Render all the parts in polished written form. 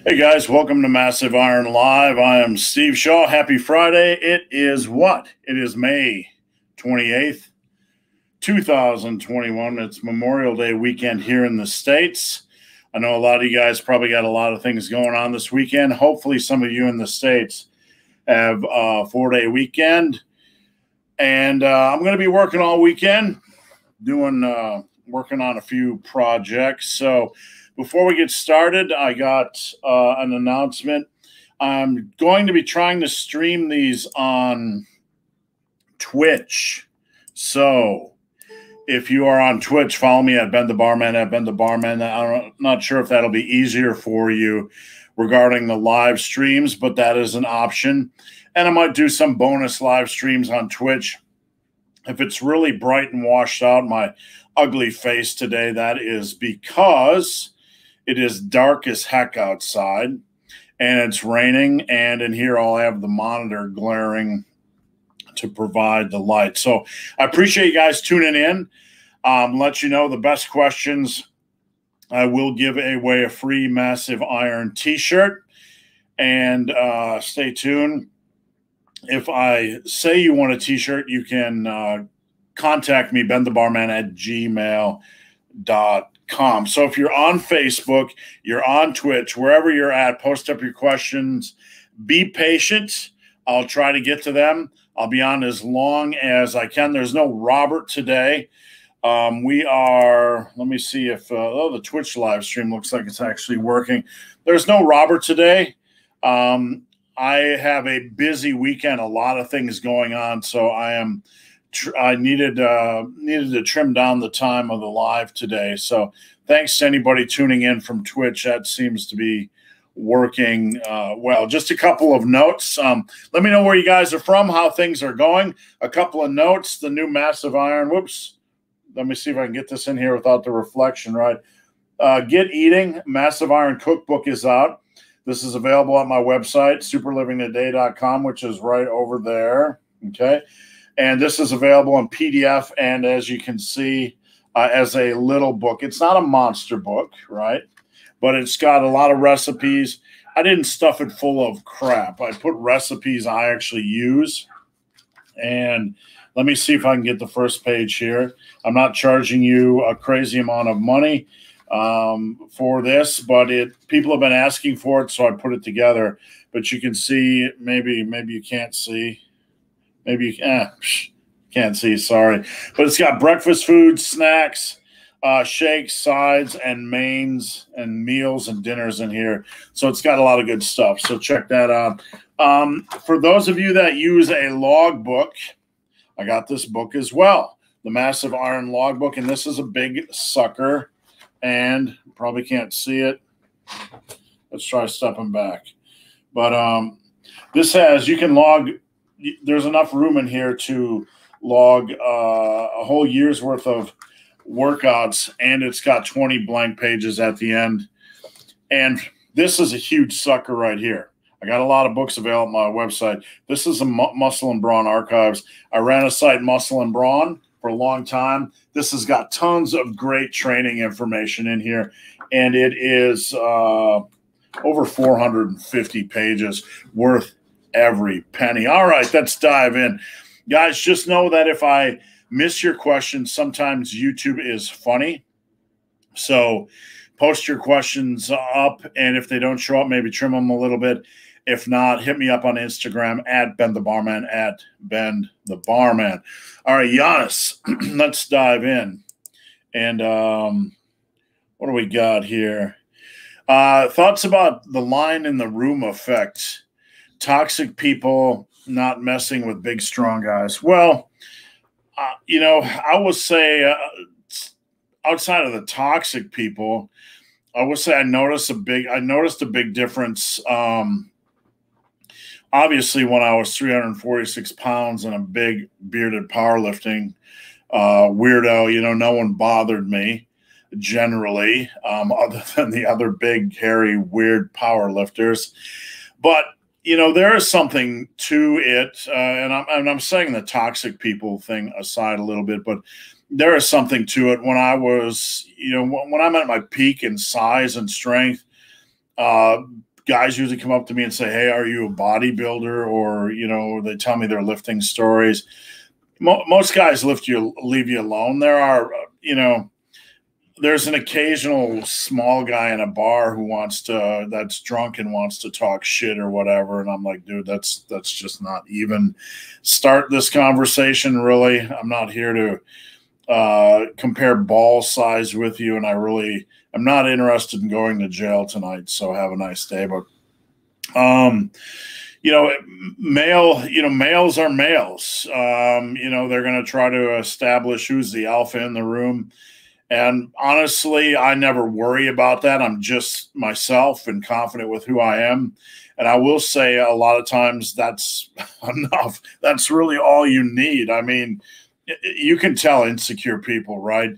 Hey guys, welcome to Massive Iron Live. I am Steve Shaw. Happy Friday. It is what? It is May 28th, 2021. It's Memorial Day weekend here in the States. I know a lot of you guys probably got a lot of things going on this weekend. Hopefully some of you in the States have a 4-day weekend. And I'm going to be working all weekend, working on a few projects. So before we get started, I got an announcement. I'm going to be trying to stream these on Twitch. So if you are on Twitch, follow me at Ben the Barman, at Ben the Barman. I'm not sure if that'll be easier for you regarding the live streams, but that is an option. And I might do some bonus live streams on Twitch. If it's really bright and washed out, my ugly face today, that is because it is dark as heck outside and it's raining, and in here I'll have the monitor glaring to provide the light. So I appreciate you guys tuning in. Let you know the best questions. I will give away a free Massive Iron t-shirt, and stay tuned. If I say you want a t-shirt, you can contact me, benthebarman@gmail.com. So if you're on Facebook, you're on Twitch, wherever you're at, post up your questions. Be patient. I'll try to get to them. I'll be on as long as I can. There's no Robert today. Let me see if, the Twitch live stream looks like it's actually working. There's no Robert today. I have a busy weekend, a lot of things going on, so I needed to trim down the time of the live today. So thanks to anybody tuning in from Twitch. That seems to be working well. Just a couple of notes. Let me know where you guys are from, how things are going. A couple of notes. The new Massive Iron. Whoops. Let me see if I can get this in here without the reflection, right? Get Eating Massive Iron Cookbook is out. This is available at my website, superlivingtoday.com, which is right over there. Okay. And this is available in PDF, and as you can see, as a little book. It's not a monster book, right? But it's got a lot of recipes. I didn't stuff it full of crap. I put recipes I actually use. And let me see if I can get the first page here. I'm not charging you a crazy amount of money for this, but people have been asking for it, so I put it together. But you can see, maybe you can't see. Maybe you can't see, sorry. But it's got breakfast foods, snacks, shakes, sides, and mains, and meals and dinners in here. So it's got a lot of good stuff. So check that out. For those of you that use a logbook, I got this book as well, the Massive Iron Logbook, and this is a big sucker, and probably can't see it. Let's try stepping back. But this has, you can log, there's enough room in here to log a whole year's worth of workouts, and it's got 20 blank pages at the end. And this is a huge sucker right here. I got a lot of books available on my website. This is a Muscle and Brawn Archives. I ran a site, Muscle and Brawn, for a long time. This has got tons of great training information in here, and it is over 450 pages, worth every penny. All right, let's dive in. Guys, just know that if I miss your questions, sometimes YouTube is funny. So post your questions up, and if they don't show up, maybe trim them a little bit. If not, hit me up on Instagram at Ben the Barman, at Ben the Barman. All right, Giannis, let's dive in. And what do we got here? Thoughts about the line in the room effect. Toxic people not messing with big, strong guys. Well, I would say outside of the toxic people, I would say I noticed a big difference. Obviously, when I was 346 pounds and a big bearded powerlifting weirdo, no one bothered me generally, other than the other big, hairy, weird powerlifters. But there is something to it, and I'm saying the toxic people thing aside a little bit, but there is something to it. When I was, when I'm at my peak in size and strength, guys usually come up to me and say, hey, are you a bodybuilder? Or, you know, they tell me their lifting stories. Most guys leave you alone. There are, you know, there's an occasional small guy in a bar who that's drunk and wants to talk shit or whatever. And I'm like, dude, that's just not even start this conversation. Really. I'm not here to compare ball size with you. And I'm not interested in going to jail tonight. So have a nice day. But, you know, males are males. You know, they're going to try to establish who's the alpha in the room. And honestly, I never worry about that. I'm just myself and confident with who I am. And I will say a lot of times that's enough. That's really all you need. I mean, you can tell insecure people, right?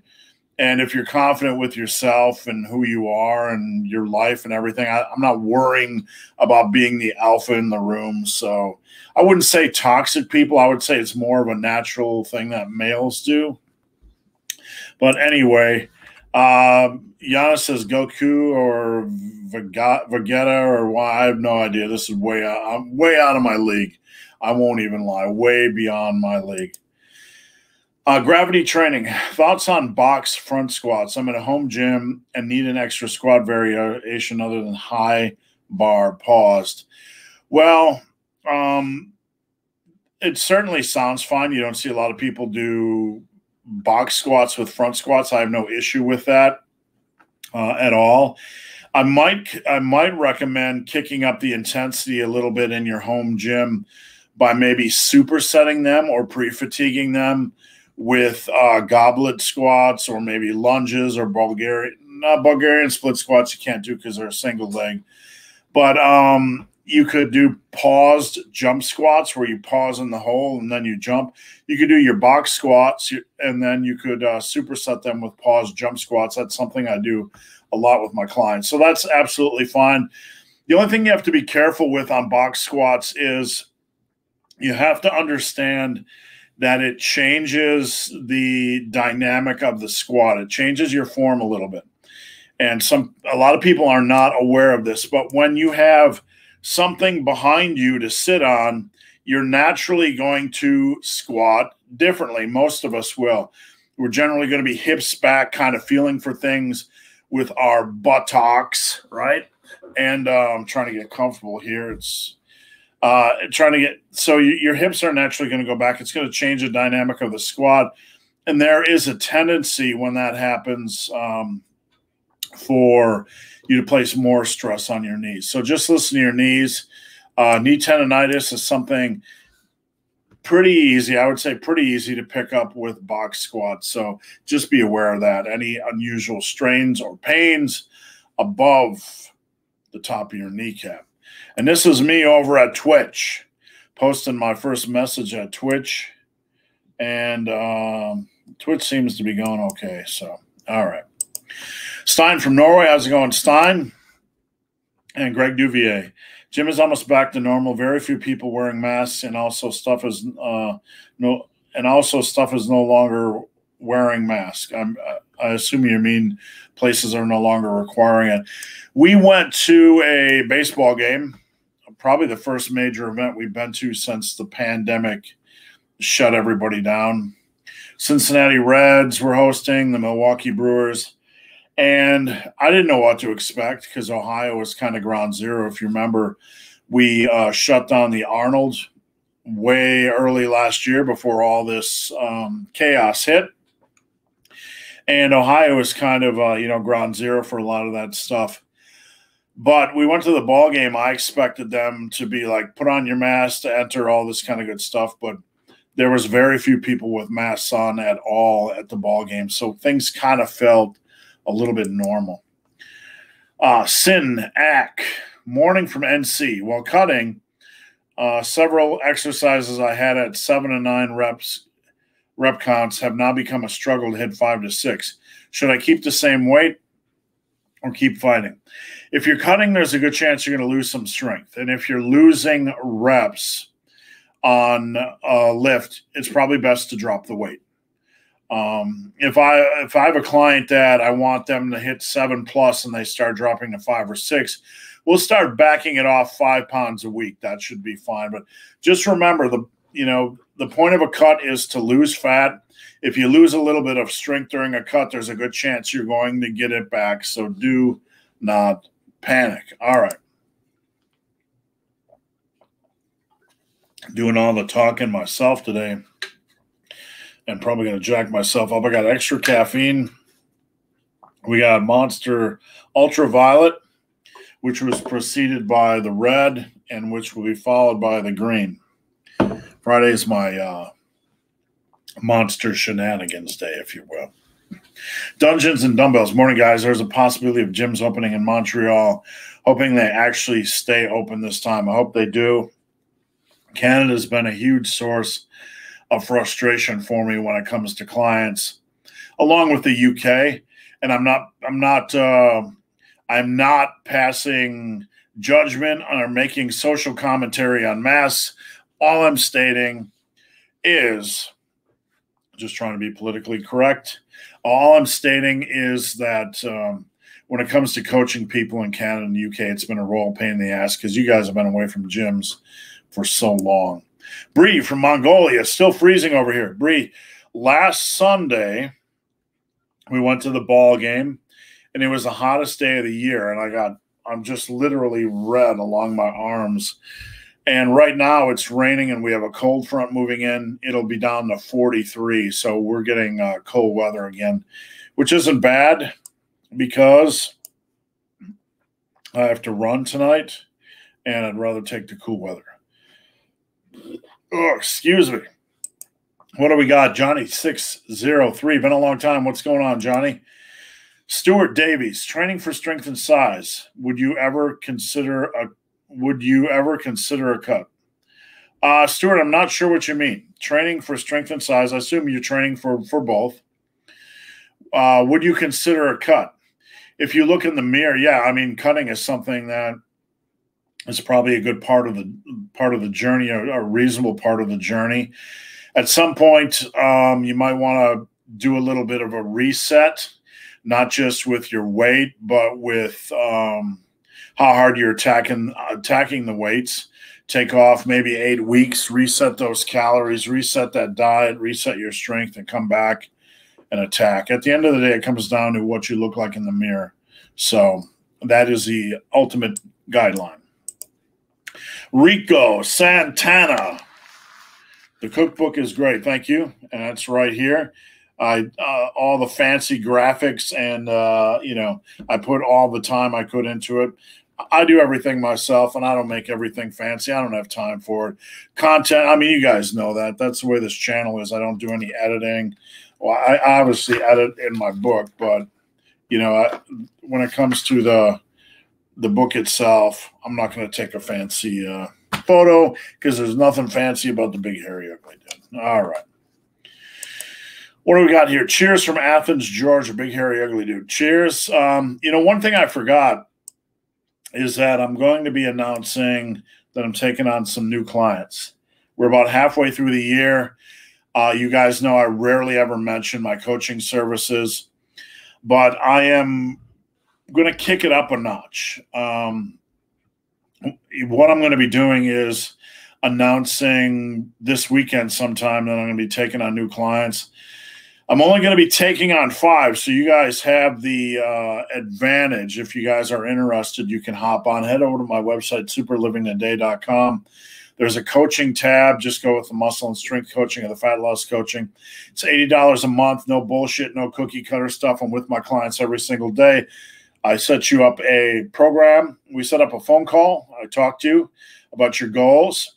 And if you're confident with yourself and who you are and your life and everything, I'm not worrying about being the alpha in the room. So I wouldn't say toxic people. I would say it's more of a natural thing that males do. But anyway, Yana says Goku or Vegeta or why, I have no idea. This is I'm way out of my league. I won't even lie, way beyond my league. Gravity training. Thoughts on box front squats? I'm at a home gym and need an extra squat variation other than high bar. Paused. Well, it certainly sounds fine. You don't see a lot of people do box squats with front squats. I have no issue with that at all. I might recommend kicking up the intensity a little bit in your home gym by maybe supersetting them or pre-fatiguing them with goblet squats or maybe lunges or Bulgarian split squats. You can't do because they're a single leg. But you could do paused jump squats where you pause in the hole and then you jump. You could do your box squats and then you could superset them with paused jump squats. That's something I do a lot with my clients. So that's absolutely fine. The only thing you have to be careful with on box squats is you have to understand that it changes the dynamic of the squat. It changes your form a little bit. And a lot of people are not aware of this, but when you have something behind you to sit on, you're naturally going to squat differently. Most of us will. We're generally going to be hips back, kind of feeling for things with our buttocks, right? And I'm trying to get comfortable here. It's so your hips are naturally going to go back. It's going to change the dynamic of the squat. And there is a tendency when that happens for you to place more stress on your knees. So just listen to your knees. Knee tendonitis is something pretty easy. I would say pretty easy to pick up with box squats. So just be aware of that. Any unusual strains or pains above the top of your kneecap. And this is me over at Twitch, posting my first message at Twitch. And Twitch seems to be going okay. So, all right. Stein from Norway. How's it going, Stein? And Greg Duvier. Gym is almost back to normal. Very few people wearing masks, and also stuff is no longer wearing masks. I assume you mean places are no longer requiring it. We went to a baseball game, probably the first major event we've been to since the pandemic shut everybody down. Cincinnati Reds were hosting the Milwaukee Brewers. And I didn't know what to expect because Ohio was kind of ground zero. If you remember, we shut down the Arnold way early last year before all this chaos hit. And Ohio was kind of, ground zero for a lot of that stuff. But we went to the ball game. I expected them to be like, put on your mask to enter, all this kind of good stuff. But there was very few people with masks on at all at the ball game. So things kind of felt a little bit normal. Sin Ack, morning from NC. While cutting, several exercises I had at 7 and 9 rep counts have now become a struggle to hit 5 to 6. Should I keep the same weight or keep fighting? If you're cutting, there's a good chance you're going to lose some strength. And if you're losing reps on lift, it's probably best to drop the weight. If I have a client that I want them to hit 7+ and they start dropping to 5 or 6, we'll start backing it off 5 pounds a week. That should be fine. But just remember, the point of a cut is to lose fat. If you lose a little bit of strength during a cut, there's a good chance you're going to get it back. So do not panic. All right. Doing all the talking myself today and probably going to jack myself up. I got extra caffeine. We got Monster Ultraviolet, which was preceded by the red and which will be followed by the green. Friday is my Monster Shenanigans Day, if you will. Dungeons and Dumbbells. Morning, guys. There's a possibility of gyms opening in Montreal. Hoping they actually stay open this time. I hope they do. Canada's been a huge source of frustration for me when it comes to clients, along with the UK. And I'm not passing judgment or making social commentary on masks. All I'm stating is, just trying to be politically correct, all I'm stating is that when it comes to coaching people in Canada and the UK, it's been a royal pain in the ass because you guys have been away from gyms for so long. Bree from Mongolia, still freezing over here. Bree, last Sunday, we went to the ball game, and it was the hottest day of the year, and I'm just literally red along my arms. And right now it's raining, and we have a cold front moving in. It'll be down to 43, so we're getting cold weather again, which isn't bad because I have to run tonight, and I'd rather take the cool weather. Oh, excuse me. What do we got? Johnny 603. Been a long time. What's going on, Johnny? Stuart Davies, training for strength and size. Would you ever consider a cut? Stuart, I'm not sure what you mean. Training for strength and size. I assume you're training for both. Would you consider a cut? If you look in the mirror, yeah, I mean, cutting is something that is probably a good part of the journey, a reasonable part of the journey. At some point, you might want to do a little bit of a reset, not just with your weight, but with how hard you're attacking the weights. Take off maybe 8 weeks, reset those calories, reset that diet, reset your strength, and come back and attack. At the end of the day, it comes down to what you look like in the mirror. So that is the ultimate guideline. Rico Santana. The cookbook is great. Thank you. And that's right here. All the fancy graphics and, I put all the time I could into it. I do everything myself, and I don't make everything fancy. I don't have time for it. Content, I mean, you guys know that. That's the way this channel is. I don't do any editing. Well, I obviously edit in my book, but, when it comes to the book itself, I'm not going to take a fancy photo because there's nothing fancy about the big hairy ugly dude. All right. What do we got here? Cheers from Athens, Georgia. Big hairy ugly dude. Cheers. One thing I forgot is that I'm going to be announcing that I'm taking on some new clients. We're about halfway through the year. You guys know I rarely ever mention my coaching services, but I am going to kick it up a notch. What I'm going to be doing is announcing this weekend sometime that I'm going to be taking on new clients. I'm only going to be taking on 5, so you guys have the advantage. If you guys are interested, you can hop on. Head over to my website, superlivingtoday.com. There's a coaching tab. Just go with the muscle and strength coaching or the fat loss coaching. It's $80 a month. No bullshit, no cookie cutter stuff. I'm with my clients every single day. I set you up a program. We set up a phone call. I talk to you about your goals.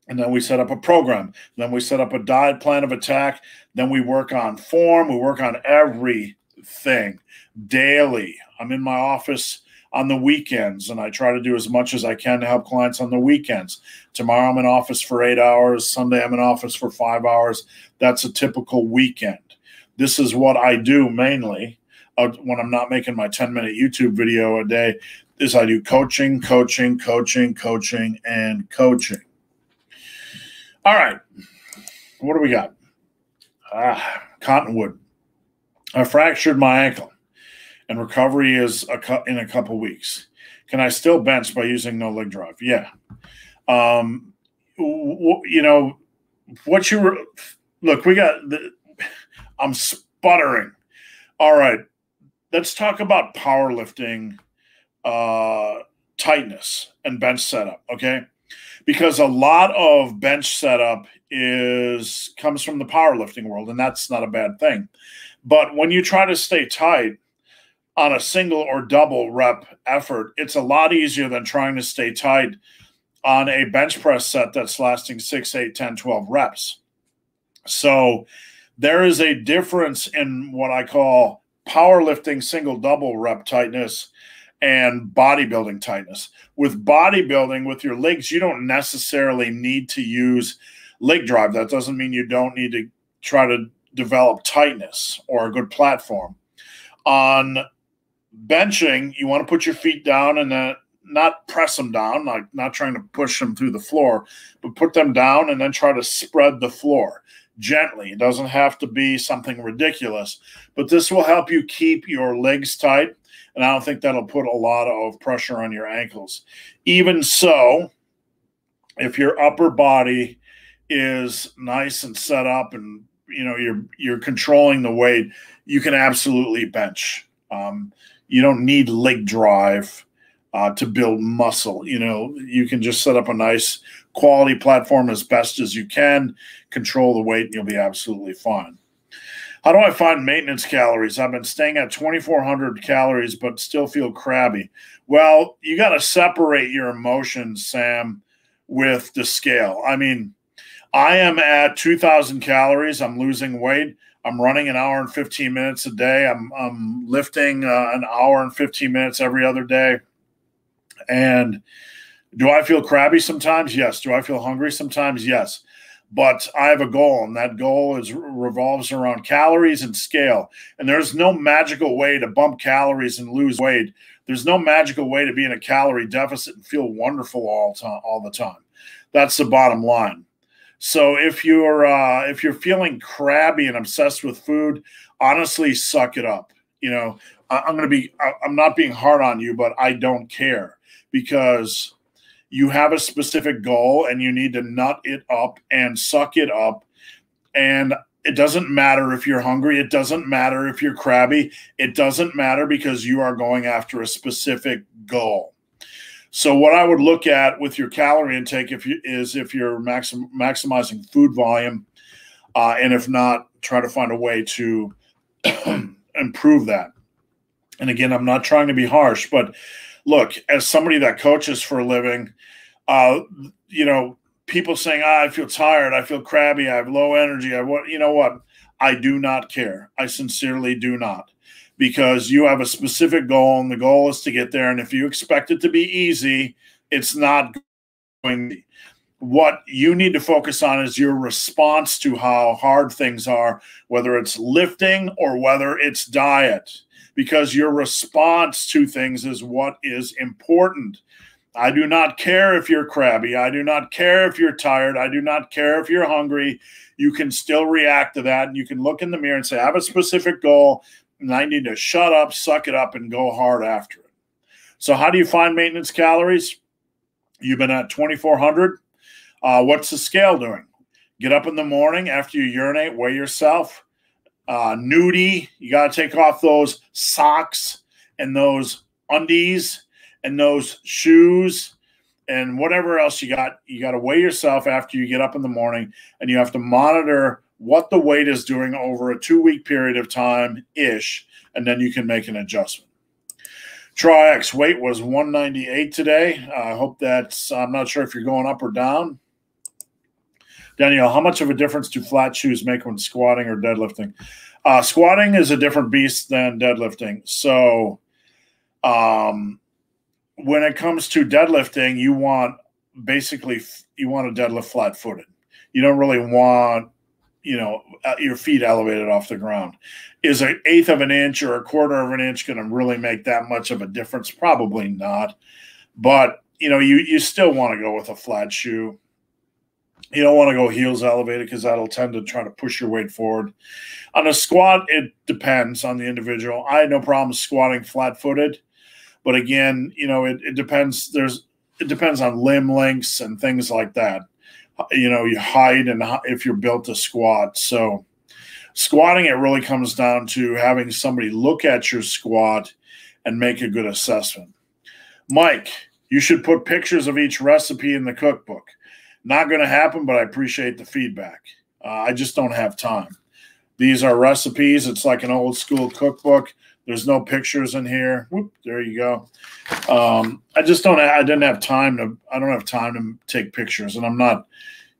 And then we set up a program. Then we set up a diet plan of attack. Then we work on form. We work on everything daily. I'm in my office on the weekends, and I try to do as much as I can to help clients on the weekends. Tomorrow I'm in office for 8 hours. Sunday I'm in office for 5 hours. That's a typical weekend. This is what I do mainly when I'm not making my 10-minute YouTube video a day, is I do coaching, coaching, coaching, coaching, and coaching. All right. What do we got? Cottonwood. I fractured my ankle, and recovery is in a couple weeks. Can I still bench by using no leg drive? Yeah. You know, what you were, look, I'm sputtering. All right. Let's talk about powerlifting tightness and bench setup, okay? Because a lot of bench setup comes from the powerlifting world, and that's not a bad thing. But when you try to stay tight on a single or double rep effort, it's a lot easier than trying to stay tight on a bench press set that's lasting 6, 8, 10, 12 reps. So there is a difference in what I call powerlifting single double rep tightness and bodybuilding tightness. With bodybuilding, with your legs, you don't necessarily need to use leg drive. That doesn't mean you don't need to try to develop tightness or a good platform. On benching, you want to put your feet down and then not press them down, like not trying to push them through the floor, but put them down and then try to spread the floor gently. It doesn't have to be something ridiculous, but this will help you keep your legs tight, and I don't think that'll put a lot of pressure on your ankles. Even so, if your upper body is nice and set up and you know you're controlling the weight, you can absolutely bench. You don't need leg drive to build muscle. You know, you can just set up a nice quality platform as best as you can, control the weight, and you'll be absolutely fine. How do I find maintenance calories? I've been staying at 2,400 calories, but still feel crabby. Well, you got to separate your emotions, Sam, with the scale. I mean, I am at 2,000 calories. I'm losing weight. I'm running an hour and 15 minutes a day. I'm lifting an hour and 15 minutes every other day. And do I feel crabby sometimes? Yes. Do I feel hungry sometimes? Yes. But I have a goal, and that goal revolves around calories and scale. And there's no magical way to bump calories and lose weight. There's no magical way to be in a calorie deficit and feel wonderful all the time. That's the bottom line. So if you're feeling crabby and obsessed with food, honestly, suck it up. You know, I'm not being hard on you, but I don't care, because you have a specific goal and you need to nut it up and suck it up. And it doesn't matter if you're hungry. It doesn't matter if you're crabby. It doesn't matter, because you are going after a specific goal. So what I would look at with your calorie intake if you're maximizing food volume, and if not, try to find a way to improve that. And again, I'm not trying to be harsh, but look, as somebody that coaches for a living, you know, people saying, I feel tired, I feel crabby, I have low energy, you know what? I do not care. I sincerely do not, because you have a specific goal, and the goal is to get there. And if you expect it to be easy, it's not going to be. What you need to focus on is your response to how hard things are, whether it's lifting or whether it's diet, because your response to things is what is important. I do not care if you're crabby. I do not care if you're tired. I do not care if you're hungry. You can still react to that, and you can look in the mirror and say, I have a specific goal, and I need to shut up, suck it up, and go hard after it. So how do you find maintenance calories? You've been at 2,400. What's the scale doing? Get up in the morning after you urinate, weigh yourself. Nudie, you got to take off those socks and those undies and those shoes and whatever else you got. You got to weigh yourself after you get up in the morning, and you have to monitor what the weight is doing over a 2-week period of time-ish, and then you can make an adjustment. TriX weight was 198 today. I hope that's, I'm not sure if you're going up or down. Danielle, how much of a difference do flat shoes make when squatting or deadlifting? Squatting is a different beast than deadlifting. So when it comes to deadlifting, you want to deadlift flat-footed. You don't really want, you know, your feet elevated off the ground. Is an 1/8 of an inch or a 1/4 of an inch going to really make that much of a difference? Probably not. But, you know, you still want to go with a flat shoe. You don't want to go heels elevated because that'll tend to try to push your weight forward. On a squat, it depends on the individual. I had no problem squatting flat-footed, but again, you know, it depends. It depends on limb lengths and things like that. You know, your height and if you're built to squat. So squatting, it really comes down to having somebody look at your squat and make a good assessment. Mike, you should put pictures of each recipe in the cookbook. Not going to happen, but I appreciate the feedback. I just don't have time. These are recipes. It's like an old school cookbook. There's no pictures in here. Whoop, there you go. I didn't have time to. I don't have time to take pictures, and I'm not,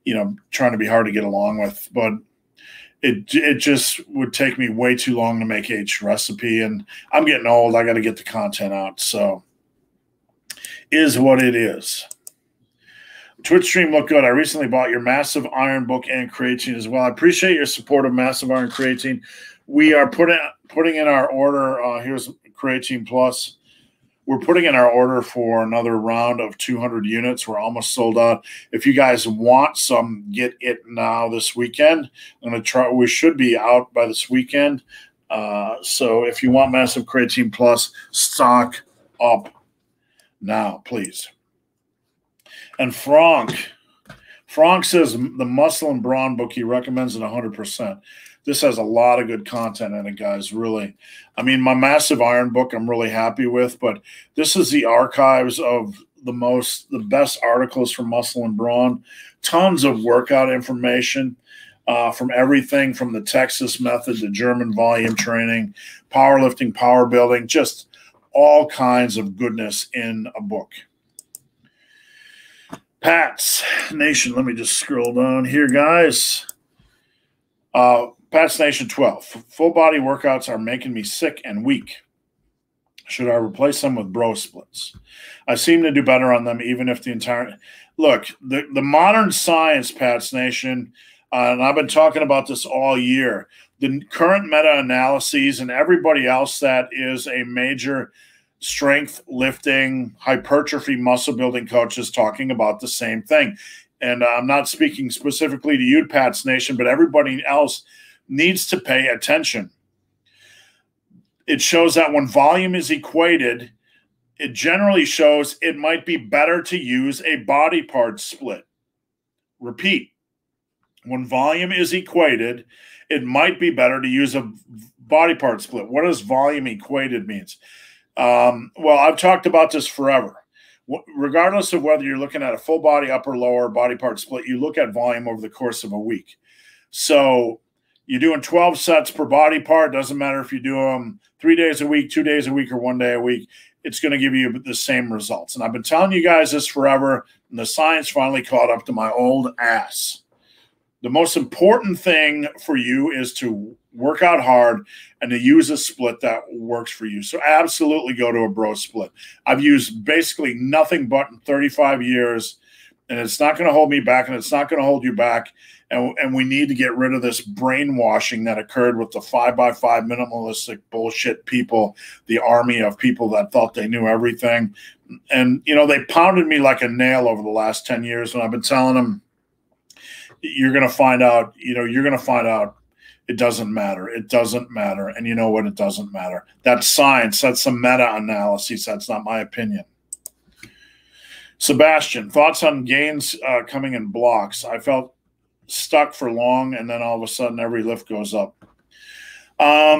you know, trying to be hard to get along with. But it just would take me way too long to make each recipe, and I'm getting old. I got to get the content out. So, is what it is. Twitch stream looked good. I recently bought your Massive Iron book and creatine as well. I appreciate your support of Massive Iron creatine. We are putting in our order. Here's creatine plus. We're putting in our order for another round of 200 units. We're almost sold out. If you guys want some, get it now this weekend. I'm going to try. We should be out by this weekend. So if you want Massive Creatine Plus, stock up now, please. And Frank says the Muscle and Brawn book, he recommends it 100%. This has a lot of good content in it, guys, really. I mean, my Massive Iron book I'm really happy with, but this is the archives of the best articles from Muscle and Brawn. Tons of workout information from everything from the Texas method to German volume training, powerlifting, power building, just all kinds of goodness in a book. Pat's Nation, let me just scroll down here, guys. Pat's Nation 12. Full body workouts are making me sick and weak. Should I replace them with bro splits? I seem to do better on them, even if the entire – look, the modern science, Pat's Nation, and I've been talking about this all year, the current meta-analyses and everybody else that is a major – strength lifting, hypertrophy, muscle building coaches talking about the same thing. And I'm not speaking specifically to you, Pat's Nation, but everybody else needs to pay attention. It shows that when volume is equated, it generally shows it might be better to use a body part split. Repeat, when volume is equated, it might be better to use a body part split. What does volume equated means? Well, I've talked about this forever. Regardless of whether you're looking at a full body, upper, lower, body part split, you look at volume over the course of a week. So you're doing 12 sets per body part. Doesn't matter if you do them 3 days a week, 2 days a week, or 1 day a week. It's going to give you the same results. And I've been telling you guys this forever, and the science finally caught up to my old ass. The most important thing for you is to work out hard and to use a split that works for you. So absolutely go to a bro split. I've used basically nothing but in 35 years, and it's not going to hold me back, and it's not going to hold you back. And we need to get rid of this brainwashing that occurred with the 5x5 minimalistic bullshit people, the army of people that thought they knew everything. And, you know, they pounded me like a nail over the last 10 years when I've been telling them, you're going to find out, it doesn't matter. It doesn't matter. And you know what? It doesn't matter. That's science. That's some meta-analysis. That's not my opinion. Sebastian, thoughts on gains coming in blocks? I felt stuck for long, and then all of a sudden every lift goes up. I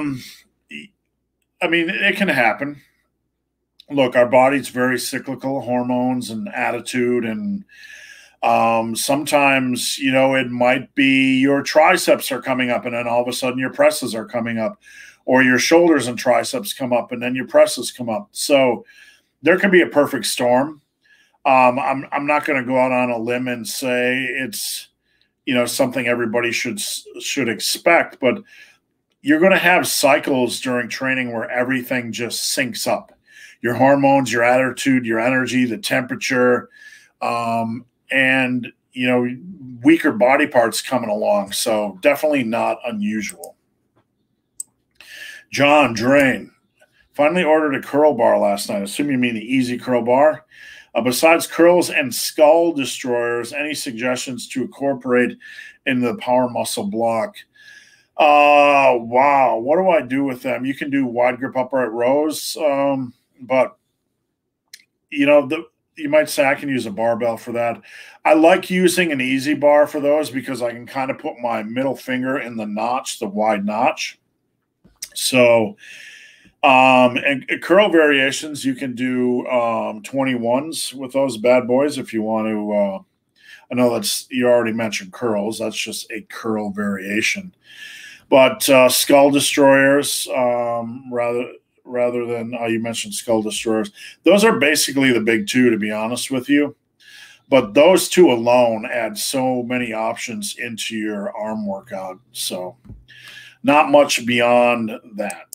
mean, it can happen. Look, our body's very cyclical, hormones and attitude, and sometimes, you know, it might be your triceps are coming up and then all of a sudden your presses are coming up, or your shoulders and triceps come up and then your presses come up. So there can be a perfect storm. I'm not going to go out on a limb and say it's, you know, something everybody should expect, but you're going to have cycles during training where everything just syncs up. Your hormones, your attitude, your energy, the temperature, and, you know, weaker body parts coming along. So definitely not unusual. John Drain, finally ordered a curl bar last night. Assume you mean the easy curl bar. Besides curls and skull destroyers, any suggestions to incorporate in the power muscle block? Wow. What do I do with them? You can do wide grip upright rows, but you know, you might say I can use a barbell for that. I like using an easy bar for those because I can kind of put my middle finger in the notch, the wide notch. So, and curl variations, you can do 21s with those bad boys if you want to. I know you already mentioned curls. That's just a curl variation. But skull destroyers, rather than you mentioned skull destroyers, those are basically the big two, to be honest with you. But those two alone add so many options into your arm workout. So not much beyond that.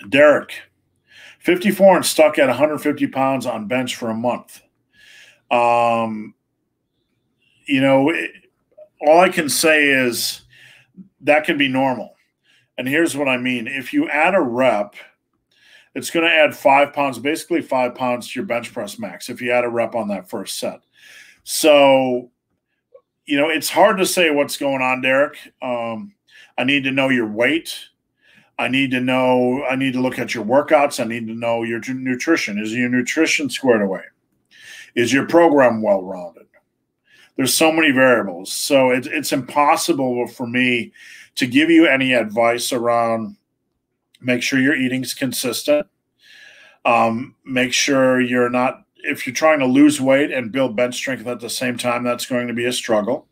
Derek, 54 and stuck at 150 pounds on bench for a month. You know, all I can say is that can be normal. And here's what I mean. If you add a rep, it's going to add 5 pounds, basically 5 pounds to your bench press max if you add a rep on that first set. So, you know, it's hard to say what's going on, Derek. I need to know your weight. I need to look at your workouts. I need to know your nutrition. Is your nutrition squared away? Is your program well-rounded? There's so many variables. So it's impossible for me to give you any advice around make sure your eating's consistent. Make sure you're not, if you're trying to lose weight and build bench strength at the same time, that's going to be a struggle.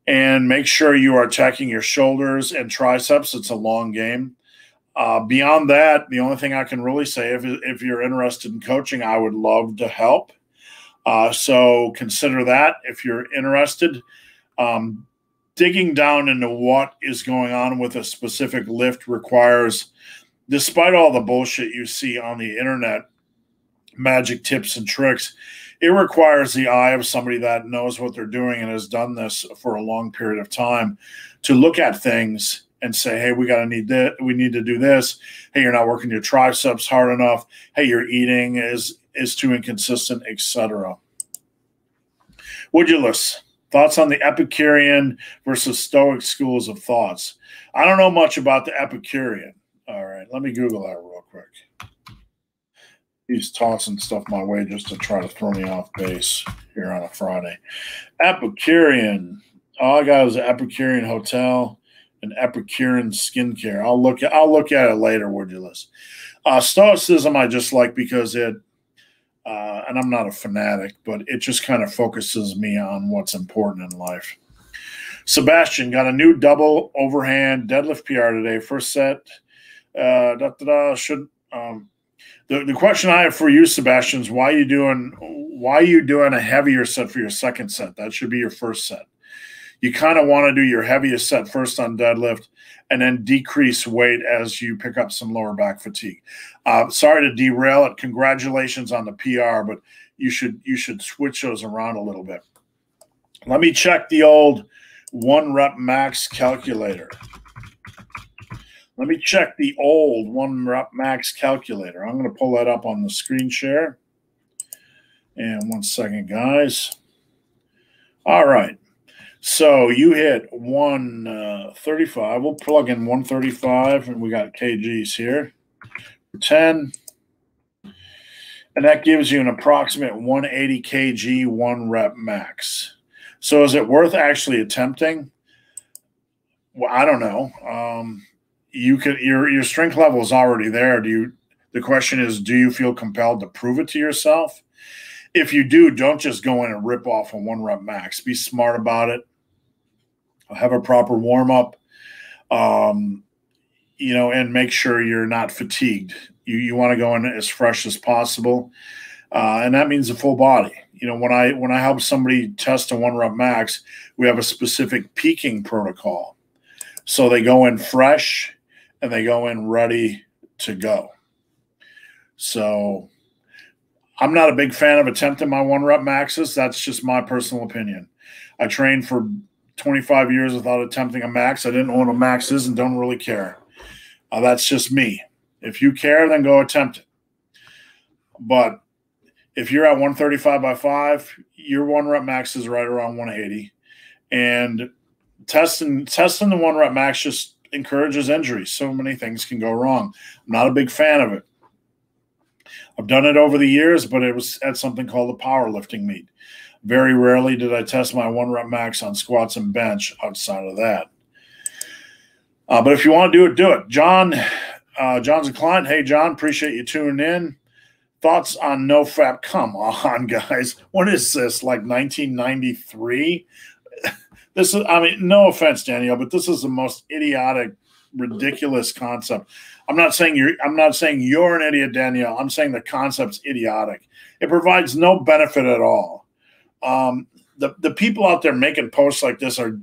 And make sure you are attacking your shoulders and triceps. It's a long game. Beyond that, the only thing I can really say, if you're interested in coaching, I would love to help. So consider that if you're interested. Digging down into what is going on with a specific lift requires, despite all the bullshit you see on the internet, magic tips and tricks, it requires the eye of somebody that knows what they're doing and has done this for a long period of time to look at things and say, hey, we need to do this. Hey, you're not working your triceps hard enough. Hey, your eating is too inconsistent, etc. Woodulus, thoughts on the Epicurean versus Stoic schools of thoughts? I don't know much about the Epicurean. All right, let me Google that real quick. He's tossing stuff my way just to try to throw me off base here on a Friday. Epicurean. All I got is an Epicurean hotel and Epicurean skincare. I'll look at it later, Woodulus. Stoicism I just like because it, and I'm not a fanatic, but it just kind of focuses me on what's important in life. Sebastian got a new double overhand deadlift PR today. First set. The question I have for you, Sebastian, is why are you doing a heavier set for your second set? That should be your first set. You kind of want to do your heaviest set first on deadlift and then decrease weight as you pick up some lower back fatigue. Sorry to derail it. Congratulations on the PR, but you should switch those around a little bit. Let me check the old 1 rep max calculator. Let me check the old 1 rep max calculator. I'm going to pull that up on the screen share. And 1 second, guys. All right. So you hit 135. We'll plug in 135, and we got kgs here. 10. And that gives you an approximate 180 kg 1 rep max. So is it worth actually attempting? Well, I don't know. You could your strength level is already there. The question is, do you feel compelled to prove it to yourself? If you do, don't just go in and rip off a 1 rep max. Be smart about it. Have a proper warm up, and make sure you're not fatigued. You want to go in as fresh as possible, and that means a full body. When I help somebody test a 1 rep max, we have a specific peaking protocol. So they go in fresh and they go in ready to go. So I'm not a big fan of attempting my 1 rep maxes. That's just my personal opinion. I trained for 25 years without attempting a max. I didn't know what a max is and don't really care. That's just me. If you care, then go attempt it. But if you're at 135 by 5, your 1 rep max is right around 180. And testing the 1 rep max just encourages injury. So many things can go wrong. I'm not a big fan of it. I've done it over the years, but it was at something called a powerlifting meet. Very rarely did I test my 1 rep max on squats and bench outside of that. But if you want to do it, do it. John's a client. Hey, John, appreciate you tuning in. Thoughts on NoFap? Come on, guys. What is this, like 1993? This is, I mean, no offense, Danielle, but this is the most idiotic, ridiculous concept. I'm not saying you're an idiot, Danielle. I'm saying the concept's idiotic. It provides no benefit at all. The people out there making posts like this are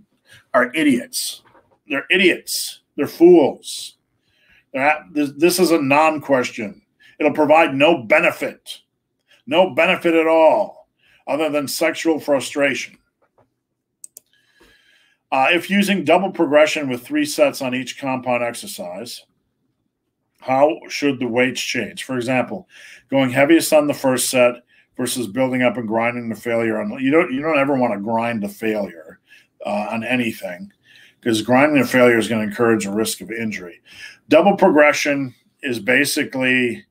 idiots. They're idiots. They're fools. This is a non-question. It'll provide no benefit at all, other than sexual frustration. If using double progression with 3 sets on each compound exercise, how should the weights change? For example, going heaviest on the first set versus building up and grinding to failure. You don't ever want to grind to failure on anything, because grinding to failure is going to encourage a risk of injury. Double progression is basically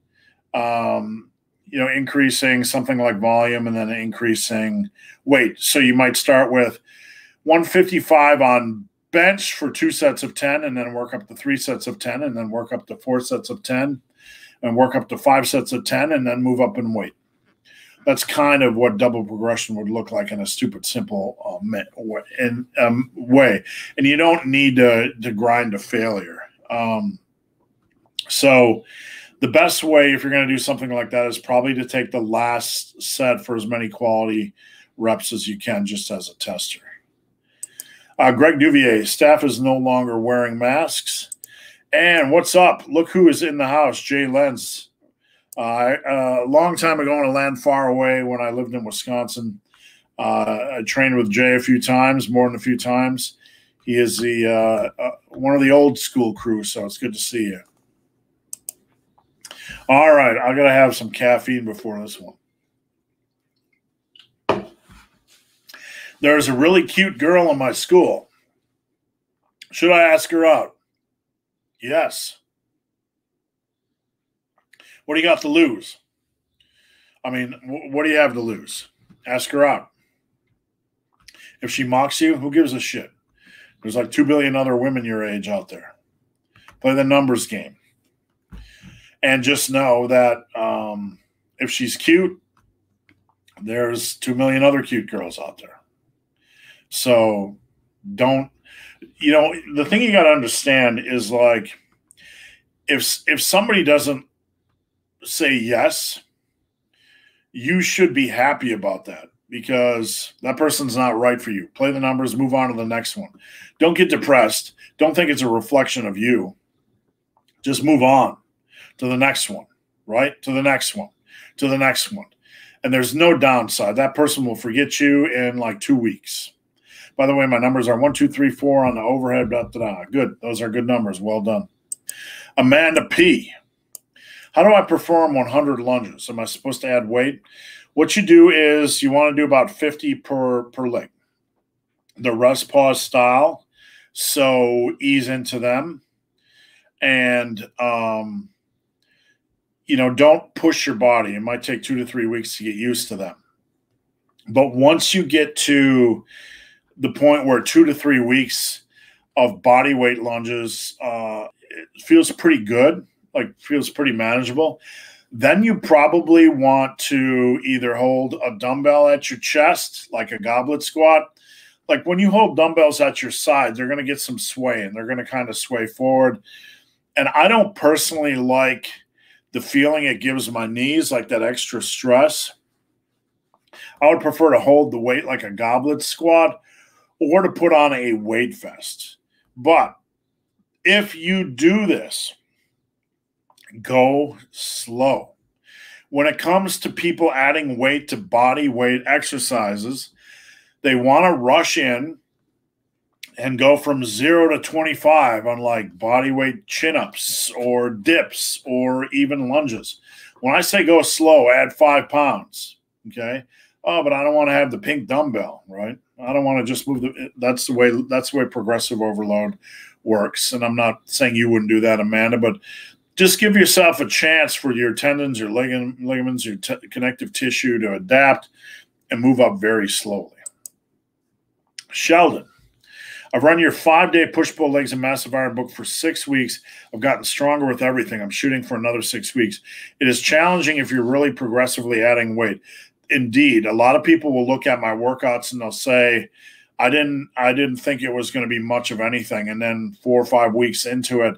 increasing something like volume and then increasing weight. So you might start with 155 on bench for 2 sets of 10, and then work up to 3 sets of 10, and then work up to 4 sets of 10, and work up to 5 sets of 10, and then move up in weight. That's kind of what double progression would look like in a stupid, simple way. And you don't need to grind to failure. So the best way, if you're going to do something like that, is probably to take the last set for as many quality reps as you can, just as a tester. Greg Duvier, staff is no longer wearing masks. And what's up? Look who is in the house, Jay Lenz. A long time ago in a land far away when I lived in Wisconsin, I trained with Jay a few times, more than a few times. He is one of the old school crew, so it's good to see you. All right, I got to have some caffeine before this one. There's a really cute girl in my school. Should I ask her out? Yes. What do you got to lose? I mean, what do you have to lose? Ask her out. If she mocks you, who gives a shit? There's like 2 billion other women your age out there. Play the numbers game. And just know that if she's cute, there's 2 million other cute girls out there. So don't, the thing you got to understand is, like, if somebody doesn't say yes, you should be happy about that, because that person's not right for you. Play the numbers, move on to the next one. Don't get depressed. Don't think it's a reflection of you. Just move on to the next one, right? To the next one, to the next one. And there's no downside. That person will forget you in like 2 weeks. By the way, my numbers are 1, 2, 3, 4 on the overhead. Good. Those are good numbers. Well done. Amanda P. How do I perform 100 lunges? Am I supposed to add weight? What you do is you want to do about 50 per leg. The rest pause style. So ease into them. And, don't push your body. It might take 2 to 3 weeks to get used to them. But once you get to the point where 2 to 3 weeks of body weight lunges, it feels pretty good, like feels pretty manageable, then you probably want to either hold a dumbbell at your chest, like a goblet squat. Like when you hold dumbbells at your side, they're going to get some sway, and they're going to kind of sway forward. And I don't personally like the feeling it gives my knees, like that extra stress. I would prefer to hold the weight like a goblet squat, or to put on a weight vest. But if you do this, go slow. When it comes to people adding weight to body weight exercises, they want to rush in and go from 0 to 25 on like body weight chin-ups or dips or even lunges. When I say go slow, add 5 pounds. Okay. Oh, but I don't want to have the pink dumbbell, right? I don't want to just move that's the way progressive overload works. And I'm not saying you wouldn't do that, Amanda, but just give yourself a chance for your tendons, your ligaments, your connective tissue to adapt and move up very slowly. Sheldon, I've run your 5-day push-pull legs and massive iron book for 6 weeks. I've gotten stronger with everything. I'm shooting for another 6 weeks. It is challenging if you're really progressively adding weight. Indeed, a lot of people will look at my workouts and they'll say, I didn't think it was going to be much of anything. And then 4 or 5 weeks into it,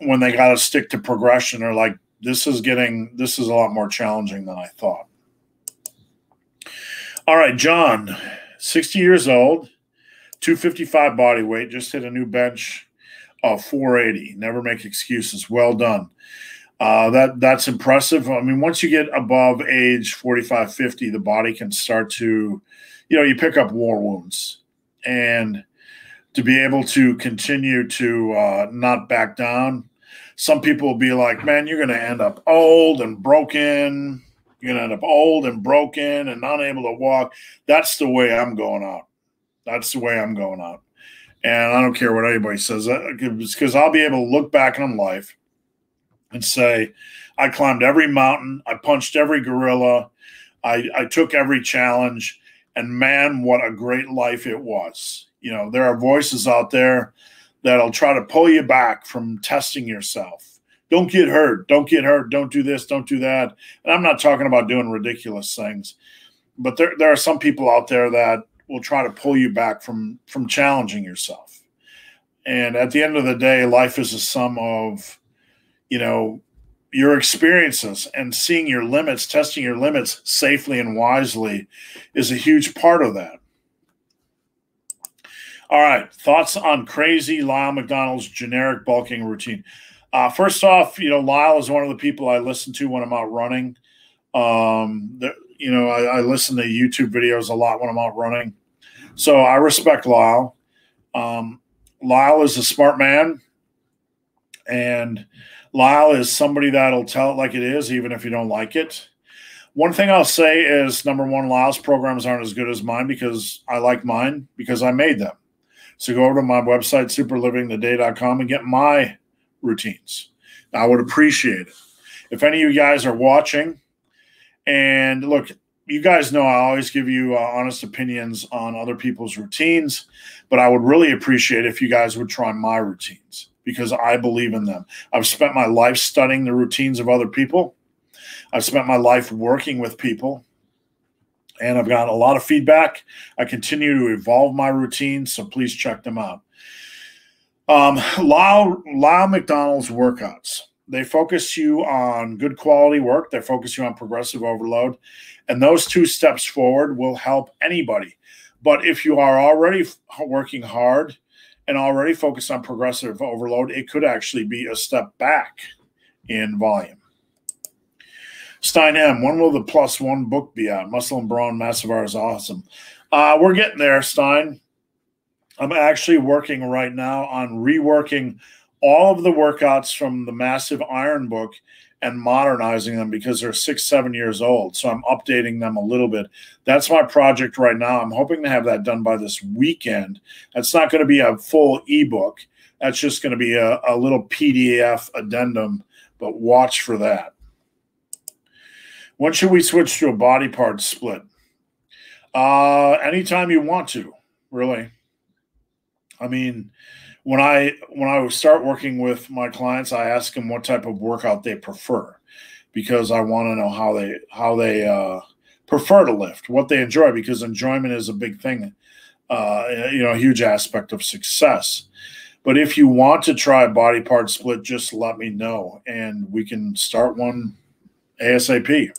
when they got to stick to progression, they're like, this is a lot more challenging than I thought. All right, John, 60 years old, 255 body weight, just hit a new bench of 480. Never make excuses. Well done. That's impressive. I mean, once you get above age 45, 50, the body can start to, you pick up war wounds. And to be able to continue to not back down, some people will be like, man, you're going to end up old and broken. You're going to end up old and broken and not able to walk. That's the way I'm going out. That's the way I'm going out. And I don't care what anybody says, because I'll be able to look back on life and say, I climbed every mountain. I punched every gorilla. I took every challenge. And man, what a great life it was. There are voices out there that'll try to pull you back from testing yourself. Don't get hurt. Don't get hurt. Don't do this. Don't do that. And I'm not talking about doing ridiculous things. But there are some people out there that will try to pull you back from challenging yourself. And at the end of the day, life is a sum of, your experiences, and seeing your limits, testing your limits safely and wisely is a huge part of that. All right. Thoughts on crazy Lyle McDonald's generic bulking routine. First off, Lyle is one of the people I listen to when I'm out running. I listen to YouTube videos a lot when I'm out running. So I respect Lyle. Lyle is a smart man, and Lyle is somebody that'll tell it like it is, even if you don't like it. One thing I'll say is, number one, Lyle's programs aren't as good as mine because I like mine because I made them. So go over to my website, superlivingtheday.com, and get my routines. I would appreciate it. If any of you guys are watching, and look, you guys know I always give you honest opinions on other people's routines, but I would really appreciate if you guys would try my routines because I believe in them. I've spent my life studying the routines of other people. I've spent my life working with people, and I've gotten a lot of feedback. I continue to evolve my routines, so please check them out. Lyle McDonald's workouts. They focus you on good quality work. They focus you on progressive overload. And those 2 steps forward will help anybody. But if you are already working hard and already focused on progressive overload, it could actually be a step back in volume. Stein M, when will the +1 book be out? Muscle and Brawn Massive R is awesome. We're getting there, Stein. I'm actually working right now on reworking all of the workouts from the Massive Iron book and modernizing them because they're 6-7 years old. So I'm updating them a little bit. That's my project right now. I'm hoping to have that done by this weekend. That's not going to be a full ebook. That's just going to be a little PDF addendum, but watch for that. When should we switch to a body part split? Anytime you want to, really. I mean, when I start working with my clients, I ask them what type of workout they prefer because I want to know how they prefer to lift, what they enjoy, because enjoyment is a big thing, a huge aspect of success. But if you want to try a body part split, just let me know, and we can start one ASAP.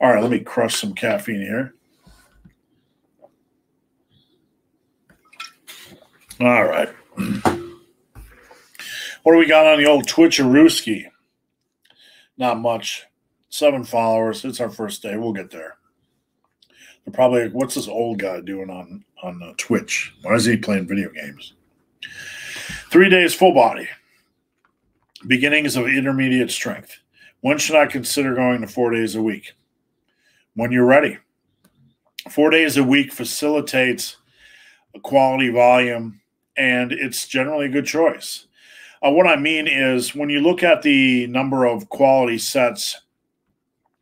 All right, let me crush some caffeine here. All right. What do we got on the old Twitcherooski? Not much. 7 followers. It's our first day. We'll get there. They're probably like, what's this old guy doing on Twitch? Why is he playing video games? 3 days full body. Beginnings of intermediate strength. When should I consider going to 4 days a week? when you're ready. 4 days a week facilitates a quality volume, and it's generally a good choice. What I mean is when you look at the number of quality sets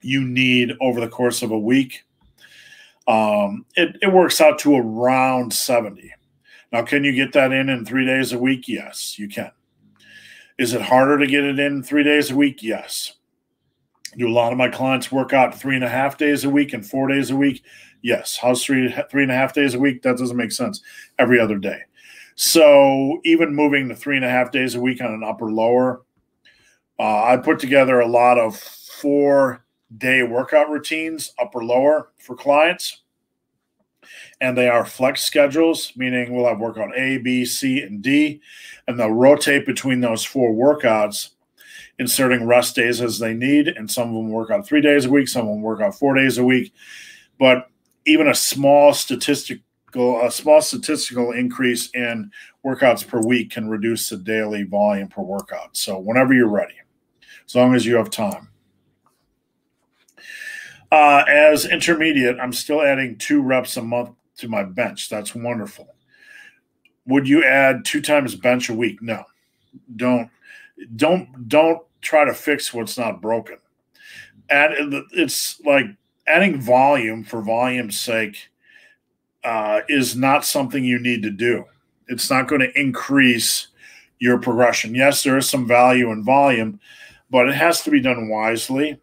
you need over the course of a week, it works out to around 70. Now, can you get that in 3 days a week? Yes, you can. Is it harder to get it in 3 days a week? Yes. Do a lot of my clients work out 3.5 days a week and 4 days a week? Yes. How's 3.5 days a week? That doesn't make sense. Every other day. So even moving to 3.5 days a week on an upper lower, I put together a lot of 4-day workout routines, upper lower, for clients. And they are flex schedules, meaning we'll have workout A, B, C, and D, and they'll rotate between those 4 workouts, inserting rest days as they need. And some of them work out 3 days a week, some of them work out 4 days a week. But even a small statistical increase in workouts per week can reduce the daily volume per workout. So whenever you're ready, as long as you have time. As intermediate, I'm still adding 2 reps a month to my bench. That's wonderful. Would you add 2 times bench a week? No. Don't try to fix what's not broken. It's like adding volume for volume's sake is not something you need to do. It's not going to increase your progression. Yes, there is some value in volume, but it has to be done wisely.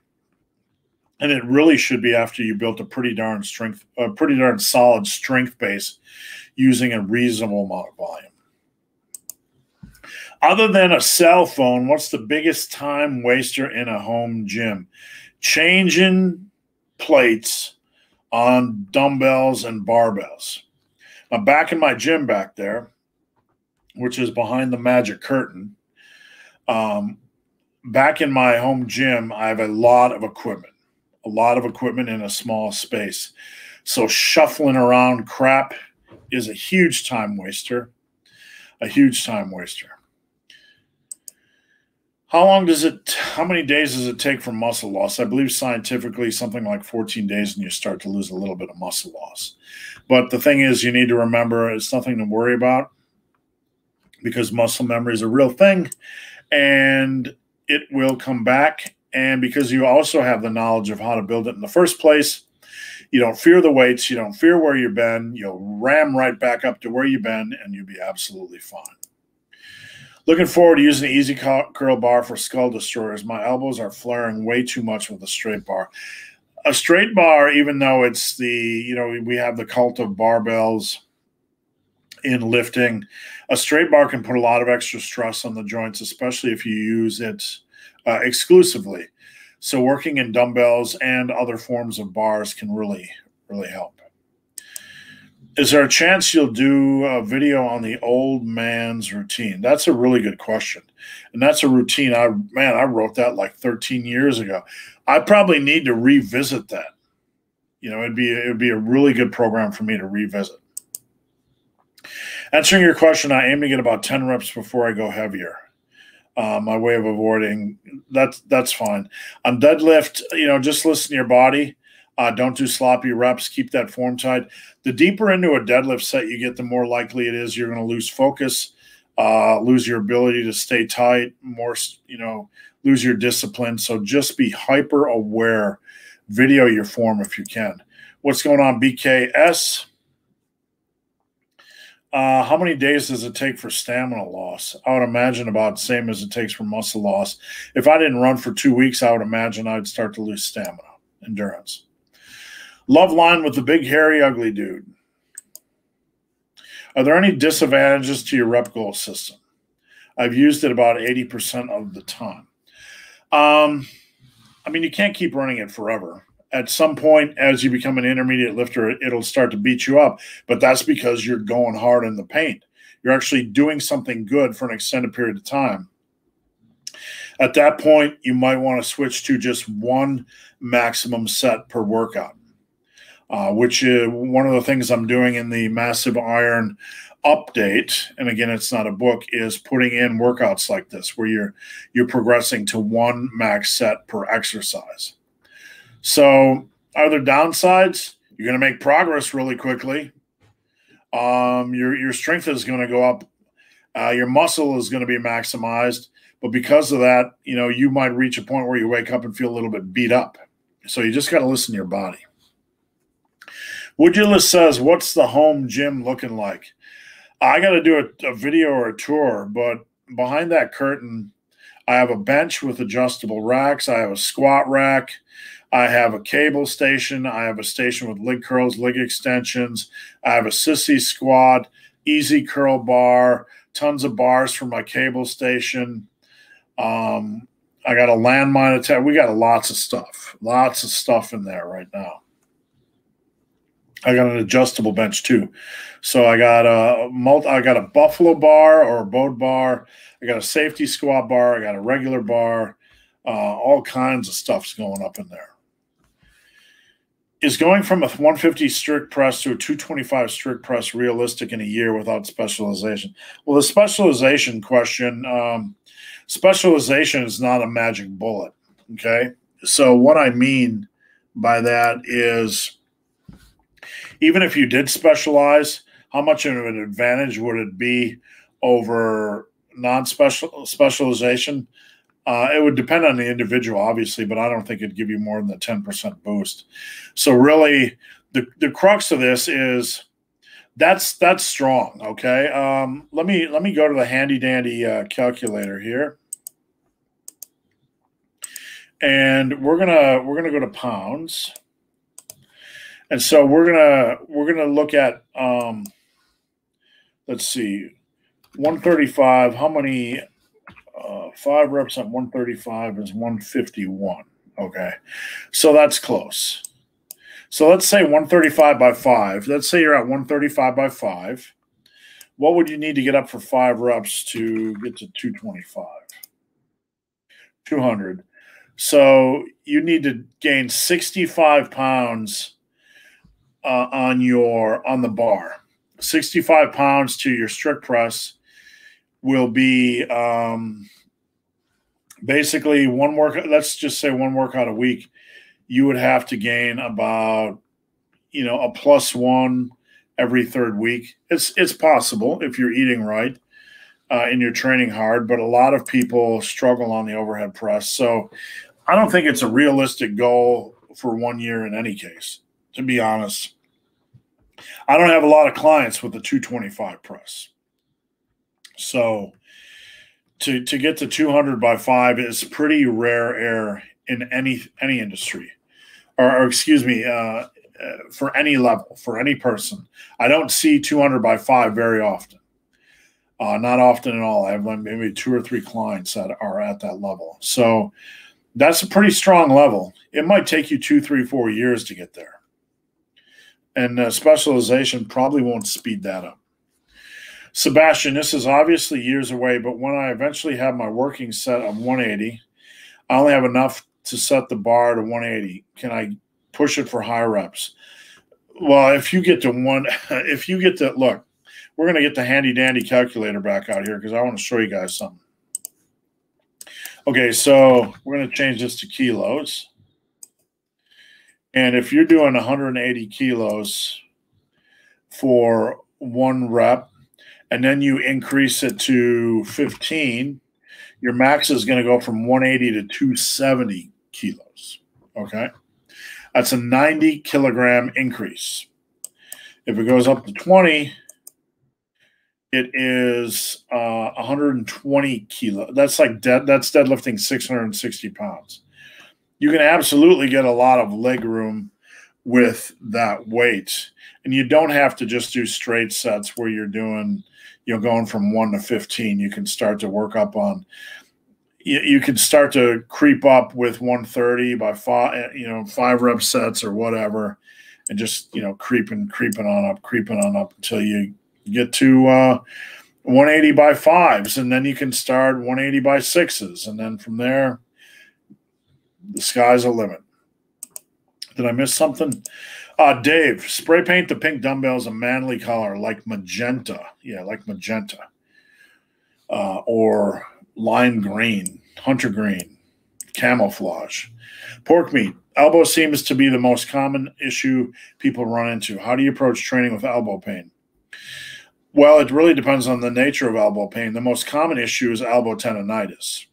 And it really should be after you built a pretty darn solid strength base using a reasonable amount of volume. Other than a cell phone, what's the biggest time waster in a home gym? Changing plates on dumbbells and barbells. Now, back in my gym back there, which is behind the magic curtain, back in my home gym, I have a lot of equipment in a small space. So shuffling around crap is a huge time waster, How many days does it take for muscle loss? I believe scientifically something like 14 days and you start to lose a little bit of muscle loss. But the thing is, you need to remember it's nothing to worry about because muscle memory is a real thing and it will come back. And because you also have the knowledge of how to build it in the first place, you don't fear the weights, you don't fear where you've been, you'll ram right back up to where you've been, and you'll be absolutely fine. Looking forward to using the Easy Curl Bar for skull destroyers. My elbows are flaring way too much with a straight bar. A straight bar, even though it's we have the cult of barbells in lifting, a straight bar can put a lot of extra stress on the joints, especially if you use it exclusively. So working in dumbbells and other forms of bars can really, really help. Is there a chance you'll do a video on the old man's routine? That's a really good question. And that's a routine. I wrote that like 13 years ago. I probably need to revisit that. It'd be a really good program for me to revisit. Answering your question, I aim to get about 10 reps before I go heavier. My way of avoiding that's fine. On deadlift, just listen to your body. Don't do sloppy reps. Keep that form tight. The deeper into a deadlift set you get, the more likely it is you're going to lose focus, lose your ability to stay tight, lose your discipline. So just be hyper aware. Video your form if you can. What's going on, BKS? How many days does it take for stamina loss? I would imagine about the same as it takes for muscle loss. If I didn't run for 2 weeks, I would imagine I'd start to lose stamina, endurance. Love line with the big, hairy, ugly dude. Are there any disadvantages to your rep goal system? I've used it about 80% of the time. You can't keep running it forever. At some point, as you become an intermediate lifter, it'll start to beat you up. But that's because you're going hard in the paint. You're actually doing something good for an extended period of time. At that point, you might want to switch to just one maximum set per workout, which is one of the things I'm doing in the Massive Iron update. And again, it's not a book, is putting in workouts like this where you're progressing to one max set per exercise. So Are there downsides? You're going to make progress really quickly. Your strength is going to go up. Your muscle is going to be maximized. But because of that, you might reach a point where you wake up and feel a little bit beat up. So you just got to listen to your body. Woodulus says, what's the home gym looking like? I got to do a video or a tour, but behind that curtain, I have a bench with adjustable racks. I have a squat rack. I have a cable station. I have a station with leg curls, leg extensions. I have a sissy squat, easy curl bar, tons of bars for my cable station. I got a landmine attack. We got lots of stuff in there right now. I got an adjustable bench too. So I got a buffalo bar or a bowed bar. I got a safety squat bar. I got a regular bar. All kinds of stuff's going up in there. Is going from a 150 strict press to a 225 strict press realistic in a year without specialization? Well, the specialization question, specialization is not a magic bullet, okay? So what I mean by that is even if you did specialize, how much of an advantage would it be over non-specialization? It would depend on the individual, obviously, but I don't think it'd give you more than the 10% boost. So really, the crux of this is that's strong. Okay, let me go to the handy dandy calculator here, and we're gonna go to pounds, and so we're gonna look at let's see, 135. How many? 5 reps at 135 is 151. Okay, so that's close. So let's say 135 by 5. Let's say you're at 135 by 5. What would you need to get up for 5 reps to get to 225? 200. So you need to gain 65 pounds on the bar. 65 pounds to your strict press will be basically one workout. Let's just say one workout a week. You would have to gain about, a +1 every 3rd week. It's possible if you're eating right and you're training hard, but a lot of people struggle on the overhead press. So I don't think it's a realistic goal for 1 year in any case, to be honest. I don't have a lot of clients with the 225 press. So to get to 200 by 5 is pretty rare air in any industry, or excuse me, for any level, for any person. I don't see 200 by 5 very often. Not often at all. I have maybe 2 or 3 clients that are at that level. So that's a pretty strong level. It might take you 2, 3, 4 years to get there. And specialization probably won't speed that up. Sebastian, this is obviously years away, but when I eventually have my working set of 180, I only have enough to set the bar to 180. Can I push it for high reps? Well, if you get to look, we're going to get the handy dandy calculator back out here because I want to show you guys something. Okay, so we're going to change this to kilos. And if you're doing 180 kilos for 1 rep, and then you increase it to 15, your max is going to go from 180 to 270 kilos, okay? That's a 90 kilogram increase. If it goes up to 20, it is 120 kilos. That's that's deadlifting 660 pounds. You can absolutely get a lot of leg room with that weight. And you don't have to just do straight sets where you're doing, going from 1 to 15. You can start to work up on, you can start to creep up with 130 by 5 rep sets or whatever, and just, creeping on up until you get to 180 by 5s. And then you can start 180 by 6s. And then from there, the sky's the limit. Did I miss something? Dave, spray paint the pink dumbbells a manly color like magenta. Yeah, like magenta. Or lime green, hunter green. Camouflage. Pork meat. Elbow seems to be the most common issue people run into. How do you approach training with elbow pain? Well, it really depends on the nature of elbow pain. The most common issue is elbow tendonitis.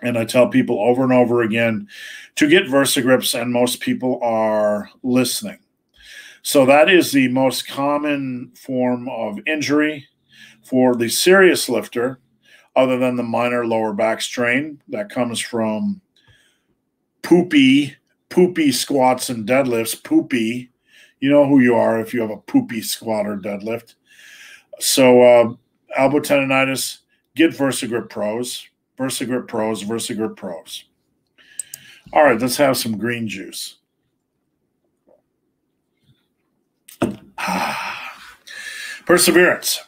And I tell people over and over again to get VersaGrips, and most people are listening. So that is the most common form of injury for the serious lifter, other than the minor lower back strain that comes from poopy squats and deadlifts. Poopy, you know who you are if you have a poopy squat or deadlift. So elbow tendonitis, get VersaGrip Pros, VersaGrip Pros, VersaGrip Pros. All right, let's have some green juice. Perseverance.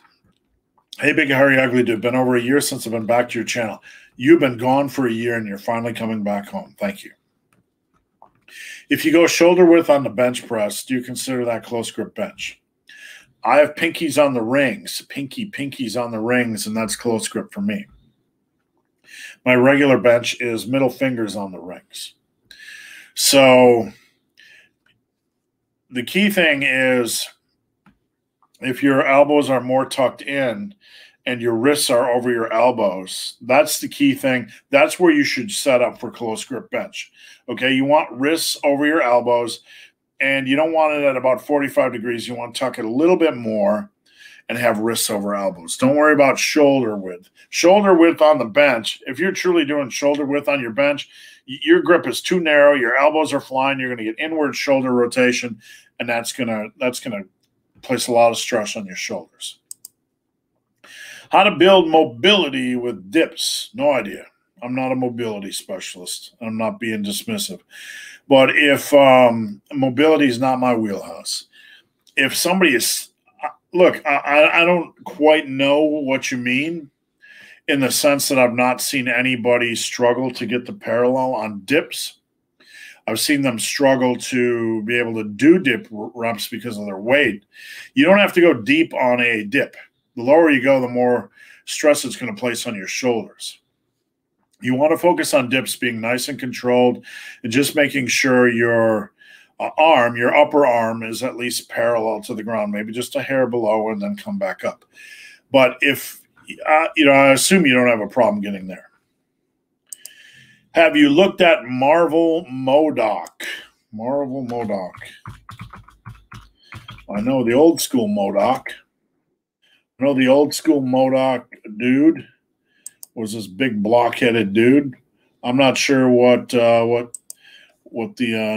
Hey, big, hairy, ugly dude. Been over a year since I've been back to your channel. You've been gone for a year, and you're finally coming back home. Thank you. If you go shoulder width on the bench press, do you consider that close grip bench? I have pinkies on the rings, pinkies on the rings, and that's close grip for me. My regular bench is middle fingers on the rings. So the key thing is, if your elbows are more tucked in and your wrists are over your elbows, that's the key thing. That's where you should set up for close grip bench. Okay, you want wrists over your elbows, and you don't want it at about 45 degrees. You want to tuck it a little bit more and have wrists over elbows. Don't worry about shoulder width. Shoulder width on the bench, if you're truly doing shoulder width on your bench, your grip is too narrow, your elbows are flying, you're going to get inward shoulder rotation, and that's gonna place a lot of stress on your shoulders. How to build mobility with dips? No idea. I'm not a mobility specialist. I'm not being dismissive. But if mobility is not my wheelhouse, if somebody is, look, I don't quite know what you mean, in the sense that I've not seen anybody struggle to get the parallel on dips. I've seen them struggle to be able to do dip reps because of their weight. You don't have to go deep on a dip. The lower you go, the more stress it's going to place on your shoulders. You want to focus on dips being nice and controlled and just making sure your arm, your upper arm, is at least parallel to the ground, maybe just a hair below, and then come back up. But if, I assume you don't have a problem getting there. Have you looked at Marvel Modoc? Marvel Modoc. I know the old school Modoc. I know the old school Modoc dude was this big block-headed dude. I'm not sure what the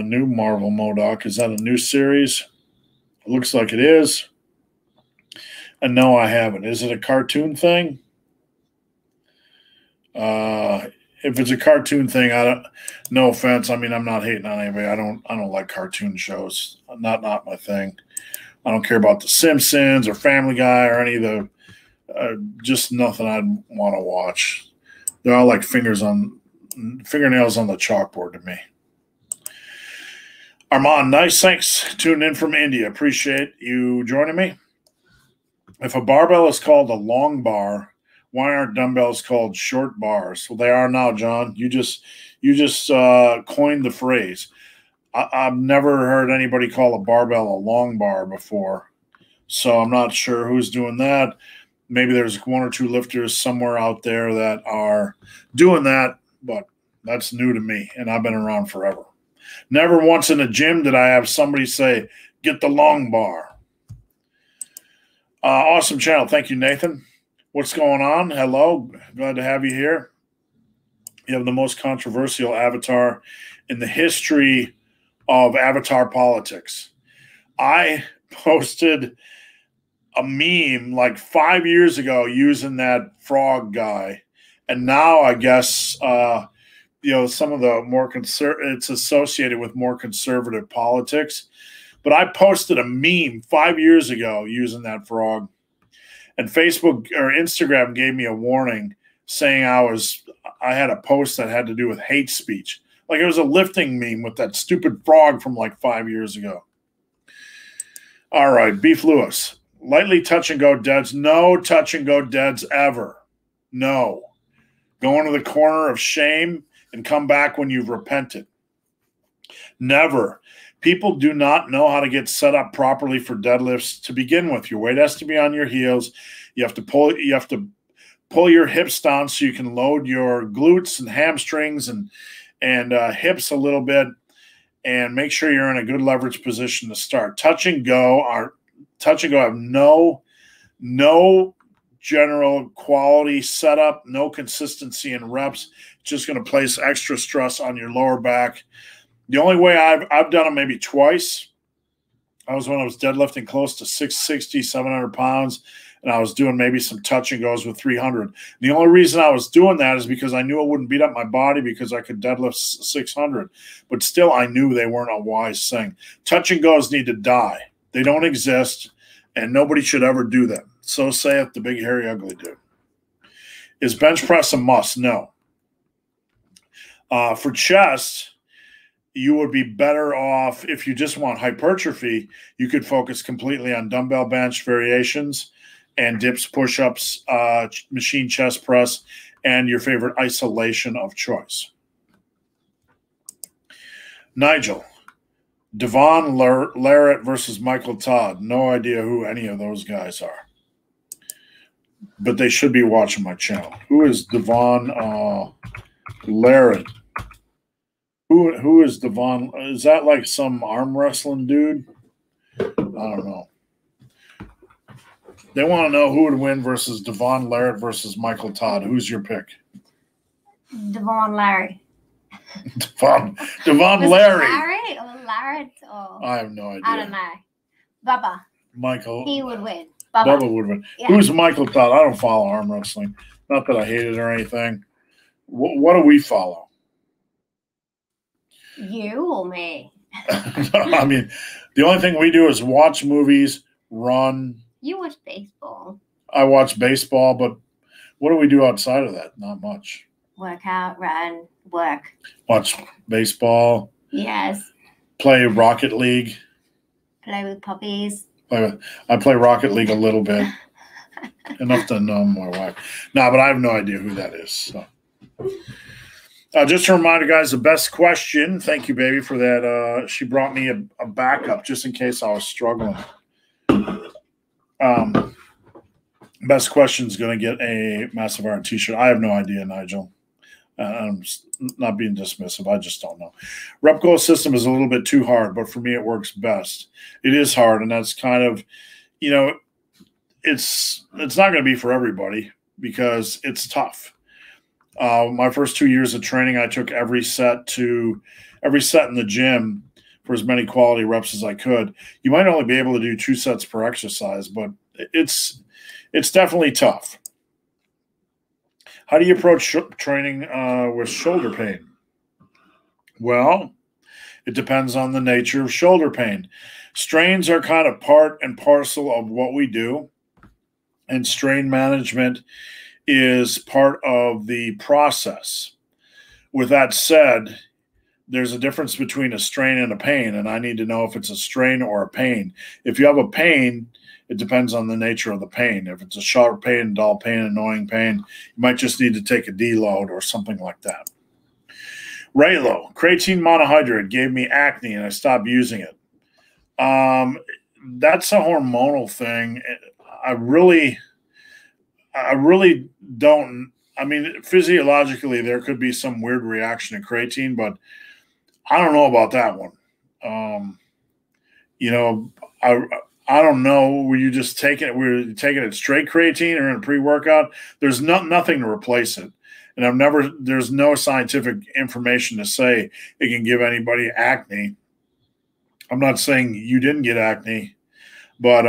new Marvel Modoc is. That a new series? It looks like it is. And no, I haven't. Is it a cartoon thing? If it's a cartoon thing, no offense. I mean, I'm not hating on anybody. I don't like cartoon shows. Not my thing. I don't care about The Simpsons or Family Guy or any of the just nothing I'd want to watch. They're all like fingernails on the chalkboard to me. Armand, nice. Thanks. Tuning in from India. Appreciate you joining me. If a barbell is called a long bar, why aren't dumbbells called short bars? Well, they are now, John. You just coined the phrase. I've never heard anybody call a barbell a long bar before, so I'm not sure who's doing that. Maybe there's one or two lifters somewhere out there that are doing that, but that's new to me, and I've been around forever. Never once in a gym did I have somebody say, get the long bar. Awesome channel. Thank you, Nathan. What's going on? Hello. Glad to have you here. You have the most controversial avatar in the history of avatar politics. I posted a meme like 5 years ago using that frog guy. And now I guess, some of the more it's associated with more conservative politics. But I posted a meme 5 years ago using that frog. And Facebook or Instagram gave me a warning saying I had a post that had to do with hate speech. Like it was a lifting meme with that stupid frog from like 5 years ago. All right, Beef Lewis. Lightly touch and go deads. No touch and go deads ever. No. Going to the corner of shame and come back when you've repented. Never. People do not know how to get set up properly for deadlifts to begin with. Your weight has to be on your heels. You have to pull your hips down so you can load your glutes and hamstrings and hips a little bit, and make sure you're in a good leverage position to start. Touch and go have no general quality setup, no consistency in reps. It's just going to place extra stress on your lower back. The only way I've done it maybe twice. I was when I was deadlifting close to 660, 700 pounds, and I was doing maybe some touch and goes with 300. The only reason I was doing that is because I knew it wouldn't beat up my body because I could deadlift 600. But still, I knew they weren't a wise thing. Touch and goes need to die. They don't exist, and nobody should ever do them. So saith the big, hairy, ugly dude. Is bench press a must? No. For chest, you would be better off if you just want hypertrophy. You could focus completely on dumbbell bench variations and dips, push-ups, machine chest press, and your favorite isolation of choice. Nigel, Devon Larratt versus Michael Todd. No idea who any of those guys are, but they should be watching my channel. Who is Devon Larratt? Who is Devon? Is that like some arm wrestling dude? I don't know. They want to know who would win versus Devon Larratt versus Michael Todd. Who's your pick? Devon Larry. Devon Larry. Larry or Larratt or I have no idea. I don't know. Bubba. Michael. He would win. Bubba would win. Yeah. Who's Michael Todd? I don't follow arm wrestling. Not that I hate it or anything. What do we follow? You or me? I mean, the only thing we do is watch movies, run. You watch baseball. I watch baseball, but what do we do outside of that? Not much. Work out, run, work. Watch baseball. Yes. Play Rocket League. Play with puppies. I play Rocket League a little bit. Enough to know my wife. No, but I have no idea who that is. So. Just a reminder, guys, the best question. Thank you, baby, for that. She brought me a backup just in case I was struggling. Best question is going to get a Massive Iron t-shirt. I have no idea, Nigel. I'm not being dismissive. I just don't know. Rep goal system is a little bit too hard, but for me, it works best. It is hard, and that's kind of, it's not going to be for everybody because it's tough. My first 2 years of training, I took every set in the gym for as many quality reps as I could. You might only be able to do 2 sets per exercise, but it's definitely tough. How do you approach training with shoulder pain? Well, it depends on the nature of shoulder pain. Strains are kind of part and parcel of what we do, and strain management is part of the process. With that said, there's a difference between a strain and a pain, and I need to know if it's a strain or a pain. If you have a pain, it depends on the nature of the pain. If it's a sharp pain, dull pain, annoying pain, you might just need to take a deload or something like that. Raylo, creatine monohydrate gave me acne and I stopped using it. That's a hormonal thing. I really don't. I mean, physiologically, there could be some weird reaction to creatine, but I don't know about that one. I don't know. Were you just taking it straight creatine or in a pre-workout? There's nothing to replace it. And there's no scientific information to say it can give anybody acne. I'm not saying you didn't get acne, but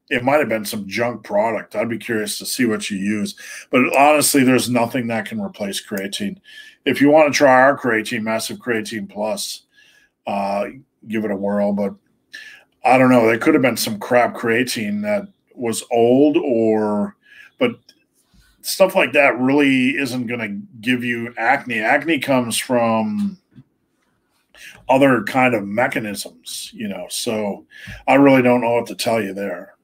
it might have been some junk product. I'd be curious to see what you use. But honestly, there's nothing that can replace creatine. If you want to try our creatine, Massive Creatine Plus, give it a whirl. But I don't know. There could have been some crap creatine that was old but stuff like that really isn't going to give you acne. Acne comes from other kind of mechanisms, so I really don't know what to tell you there.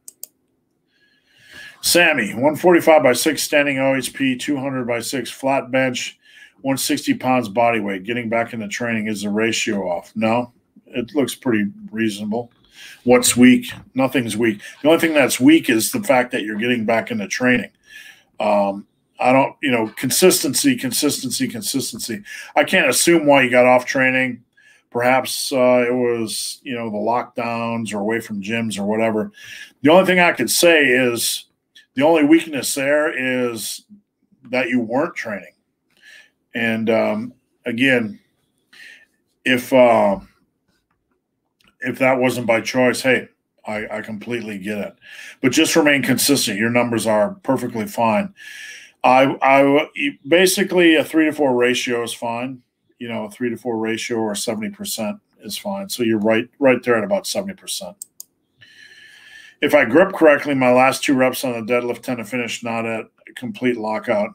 Sammy, 145 by 6 standing OHP, 200 by 6 flat bench 160 pounds body weight. Getting back into training, is the ratio off? No, it looks pretty reasonable. What's weak? Nothing's weak. The only thing that's weak is the fact that you're getting back into training. I don't, consistency. I can't assume why you got off training. Perhaps it was, the lockdowns or away from gyms or whatever. The only thing I could say is the only weakness there is that you weren't training. And again, if that wasn't by choice, hey, I completely get it. But just remain consistent. Your numbers are perfectly fine. I basically a 3-to-4 ratio is fine. A 3-to-4 ratio or 70% is fine. So you're right there at about 70%. If I grip correctly, my last 2 reps on the deadlift tend to finish not at complete lockout,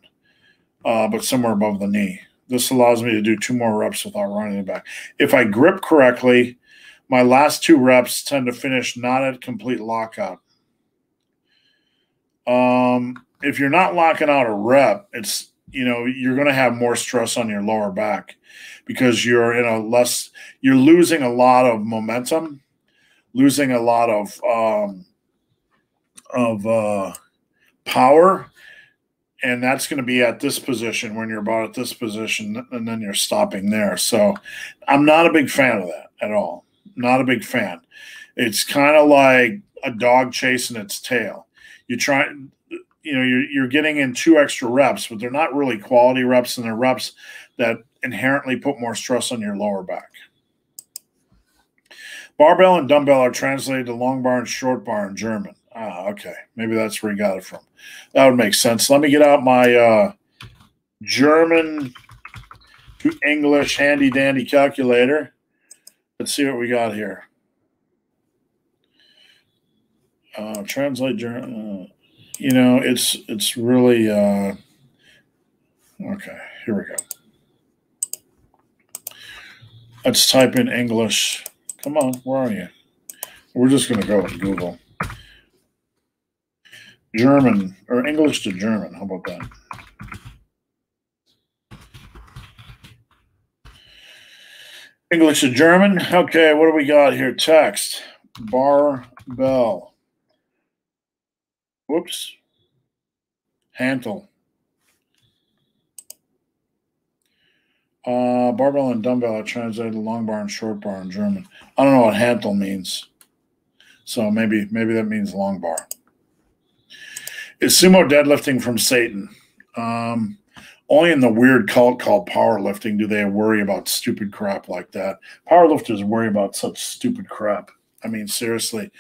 but somewhere above the knee. This allows me to do 2 more reps without running it back. If I grip correctly, my last 2 reps tend to finish not at complete lockout. If you're not locking out a rep, it's, you're going to have more stress on your lower back because you're losing a lot of momentum, losing a lot of power. And that's going to be at this position when you're about at this position, and then you're stopping there. So I'm not a big fan of that at all. Not a big fan. It's kind of like a dog chasing its tail. You're getting in 2 extra reps, but they're not really quality reps, and they're reps that inherently put more stress on your lower back. Barbell and dumbbell are translated to long bar and short bar in German. Okay. Maybe that's where he got it from. That would make sense. Let me get out my German to English handy-dandy calculator. Let's see what we got here. Translate German. It's really okay. Here we go. Let's type in English. Come on, where are you? We're just going to go with Google. German, or English to German. How about that? English to German. Okay, what do we got here? Text. Barbell. Whoops. Handle. Barbell and dumbbell are translated to long bar and short bar in German. I don't know what handle means. So maybe that means long bar. Is sumo deadlifting from Satan? Only in the weird cult called powerlifting do they worry about stupid crap like that. Powerlifters worry about such stupid crap. I mean, seriously,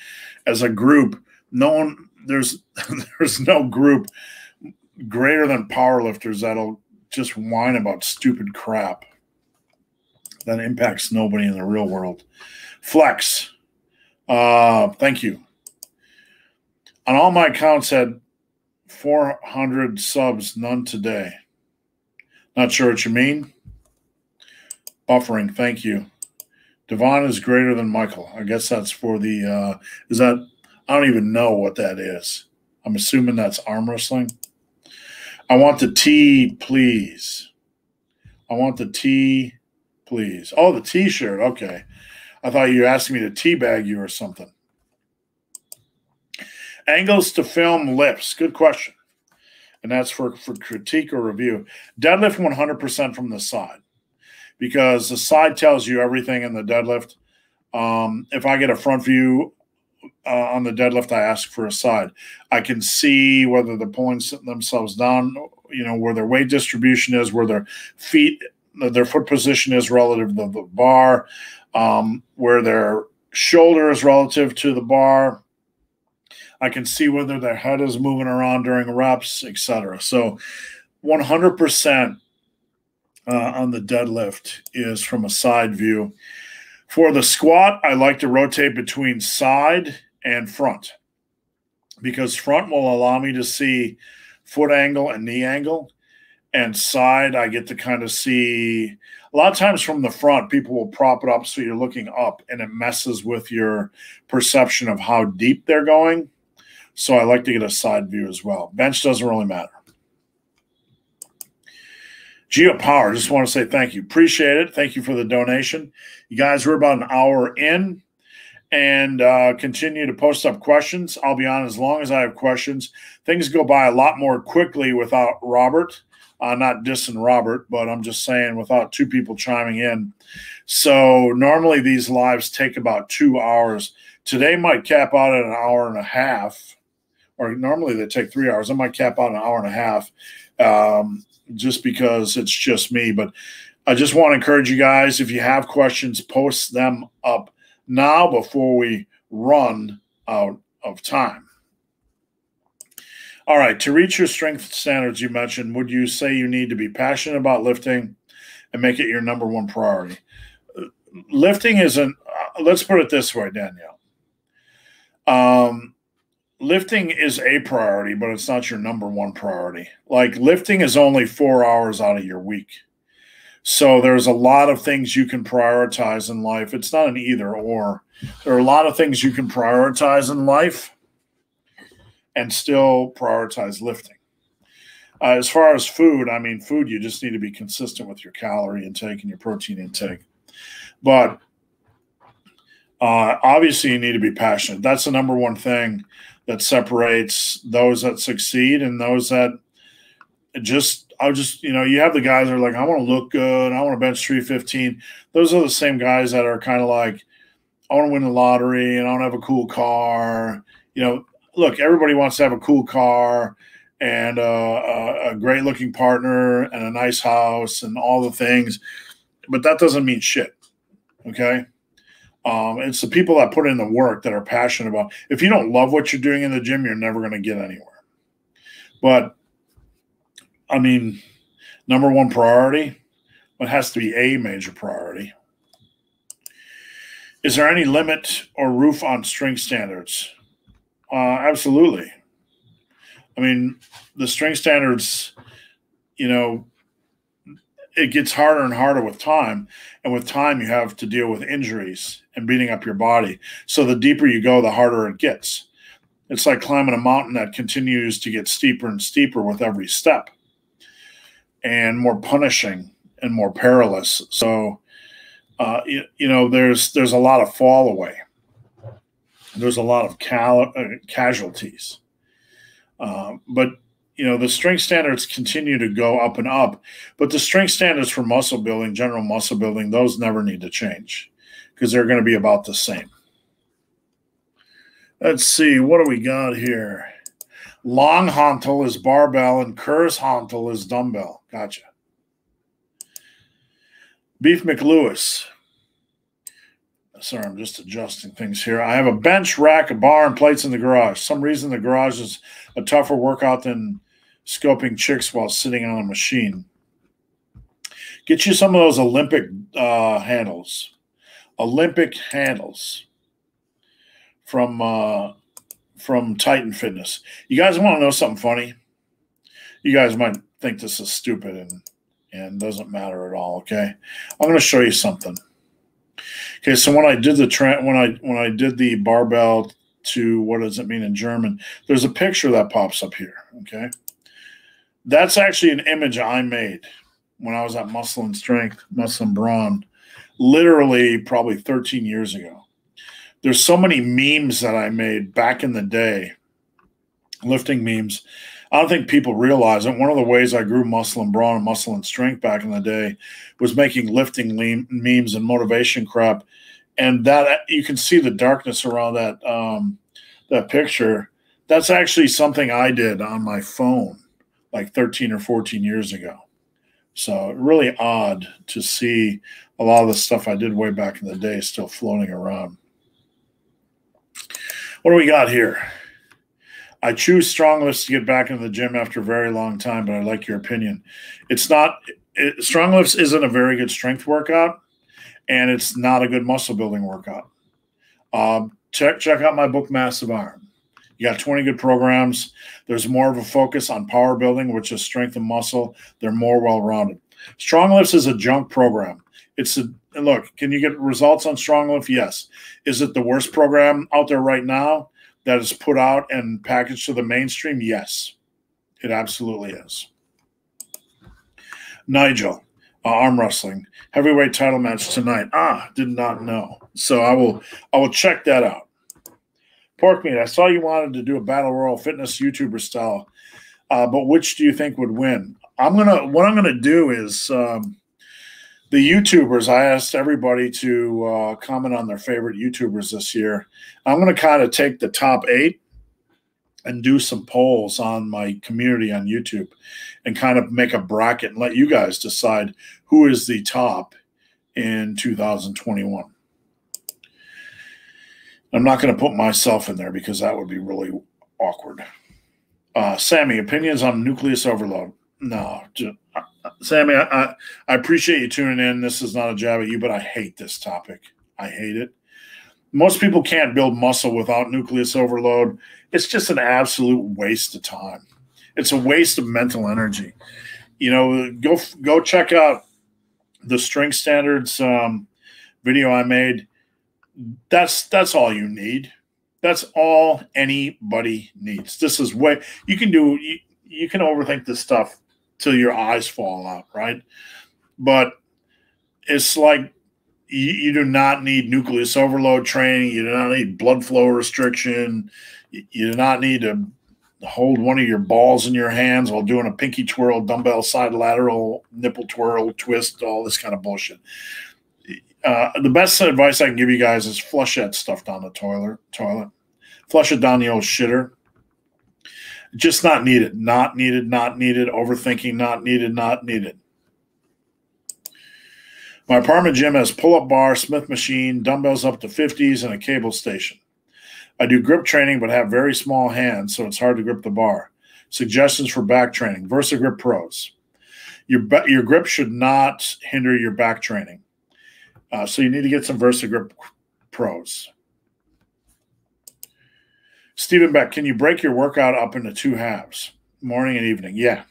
as a group, there's no group greater than powerlifters that'll just whine about stupid crap that impacts nobody in the real world. Flex. Thank you. On all my accounts had 400 subs, none today. Not sure what you mean. Buffering, thank you. Devon is greater than Michael. I guess that's for the, I don't even know what that is. I'm assuming that's arm wrestling. I want the T, please. I want the T, please. Oh, the T-shirt. Okay. I thought you were asking me to teabag you or something. Angles to film lifts. Good question. And that's for critique or review. Deadlift 100% from the side because the side tells you everything in the deadlift. If I get a front view on the deadlift, I ask for a side. I can see whether they're pulling themselves down, where their weight distribution is, where their foot position is relative to the bar, where their shoulder is relative to the bar. I can see whether their head is moving around during reps, etc. So 100% on the deadlift is from a side view. For the squat, I like to rotate between side and front because front will allow me to see foot angle and knee angle, and side I get to kind of see. A lot of times from the front, people will prop it up so you're looking up, and it messes with your perception of how deep they're going. So I like to get a side view as well. Bench doesn't really matter. GeoPower, just want to say thank you. Appreciate it. Thank you for the donation. You guys, we're about an hour in, and continue to post up questions. I'll be on as long as I have questions. Things go by a lot more quickly without Robert. Not dissing Robert, but I'm just saying without two people chiming in. So normally these lives take about 2 hours. Today might cap out at an hour and a half, or normally they take 3 hours. I might cap out an hour and a half just because it's just me. But I just want to encourage you guys, if you have questions, post them up now before we run out of time. All right, to reach your strength standards you mentioned, would you say you need to be passionate about lifting and make it your number one priority? Lifting isn't, let's put it this way, Danielle. Lifting is a priority, but it's not your number one priority. Like, lifting is only 4 hours out of your week. So there's a lot of things you can prioritize in life. It's not an either or. There are a lot of things you can prioritize in life and still prioritize lifting. As far as food, I mean, food, you just need to be consistent with your calorie intake and your protein intake. But obviously, you need to be passionate. That's the number one thing that separates those that succeed and those that you have the guys that are like, I want to look good, I want to bench 315. Those are the same guys that are kind of like, I want to win the lottery and I want to have a cool car. Look, everybody wants to have a cool car and a great looking partner and a nice house and all the things, but that doesn't mean shit. Okay. It's the people that put in the work that are passionate about. If you don't love what you're doing in the gym, you're never going to get anywhere. But I mean, number one priority, it has to be a major priority. Is there any limit or roof on strength standards? Absolutely. I mean, the strength standards, it gets harder and harder with time. And with time, you have to deal with injuries and beating up your body. So the deeper you go, the harder it gets. It's like climbing a mountain that continues to get steeper and steeper with every step, and more punishing and more perilous. So, there's a lot of fall away. There's a lot of casualties. But the strength standards continue to go up and up. But the strength standards for muscle building, general muscle building, those never need to change because they're going to be about the same. Let's see. What do we got here? Long hontle is barbell and Kerr's hontle is dumbbell. Gotcha. Beef McLewis. Sorry, I'm just adjusting things here. I have a bench, rack, a bar, and plates in the garage. Some reason the garage is a tougher workout than scoping chicks while sitting on a machine. Get you some of those Olympic handles. Olympic handles from Titan Fitness. You guys want to know something funny? You guys might think this is stupid and doesn't matter at all, okay? I'm going to show you something. Okay, so when I did when I did the barbell to, what does it mean in German? There's a picture that pops up here, okay? That's actually an image I made when I was at Muscle and Strength, Muscle and Brawn, literally probably 13 years ago. There's so many memes that I made back in the day, lifting memes. I don't think people realize it. One of the ways I grew Muscle and Brawn and Muscle and Strength back in the day was making lifting memes and motivation crap. And that, you can see the darkness around that picture. That's actually something I did on my phone like 13 or 14 years ago. So really odd to see a lot of the stuff I did way back in the day still floating around. What do we got here? I choose strong lifts to get back into the gym after a very long time, but I like your opinion. Strong lifts isn't a very good strength workout, and it's not a good muscle building workout. Check out my book, Massive Iron. You got 20 good programs. There's more of a focus on power building, which is strength and muscle. They're more well-rounded. Strong lifts is a junk program. And look, can you get results on strong lift? Yes. Is it the worst program out there right now that is put out and packaged to the mainstream? Yes, it absolutely is. Nigel, arm wrestling, heavyweight title match tonight. Did not know. So I will check that out. Pork meat, I saw you wanted to do a battle royal fitness YouTuber style, but which do you think would win? What I'm gonna do is the YouTubers. I asked everybody to comment on their favorite YouTubers this year. I'm gonna kind of take the top 8 and do some polls on my community on YouTube and kind of make a bracket and let you guys decide who is the top in 2021. I'm not going to put myself in there because that would be really awkward. Sammy, opinions on nucleus overload? No. Sammy, I appreciate you tuning in. This is not a jab at you, but I hate this topic. I hate it. Most people can't build muscle without nucleus overload. It's just an absolute waste of time. It's a waste of mental energy. You know, go check out the Strength Standards video I made. That's all you need. That's all anybody needs. This is way you can do. You can overthink this stuff till your eyes fall out, right? But it's like you do not need nucleus overload training. You do not need blood flow restriction. You do not need to hold one of your balls in your hands while doing a pinky twirl, dumbbell side lateral, nipple twirl, twist, all this kind of bullshit. The best advice I can give you guys is flush that stuff down the toilet. Flush it down the old shitter. Just not needed. Not needed, not needed. Overthinking, not needed, not needed. My apartment gym has pull-up bar, Smith machine, dumbbells up to 50s, and a cable station. I do grip training but have very small hands, so it's hard to grip the bar. Suggestions for back training. VersaGrip Pros. Your grip should not hinder your back training. So you need to get some VersaGrip Pros. Stephen Beck, can you break your workout up into 2 halves, morning and evening? Yeah.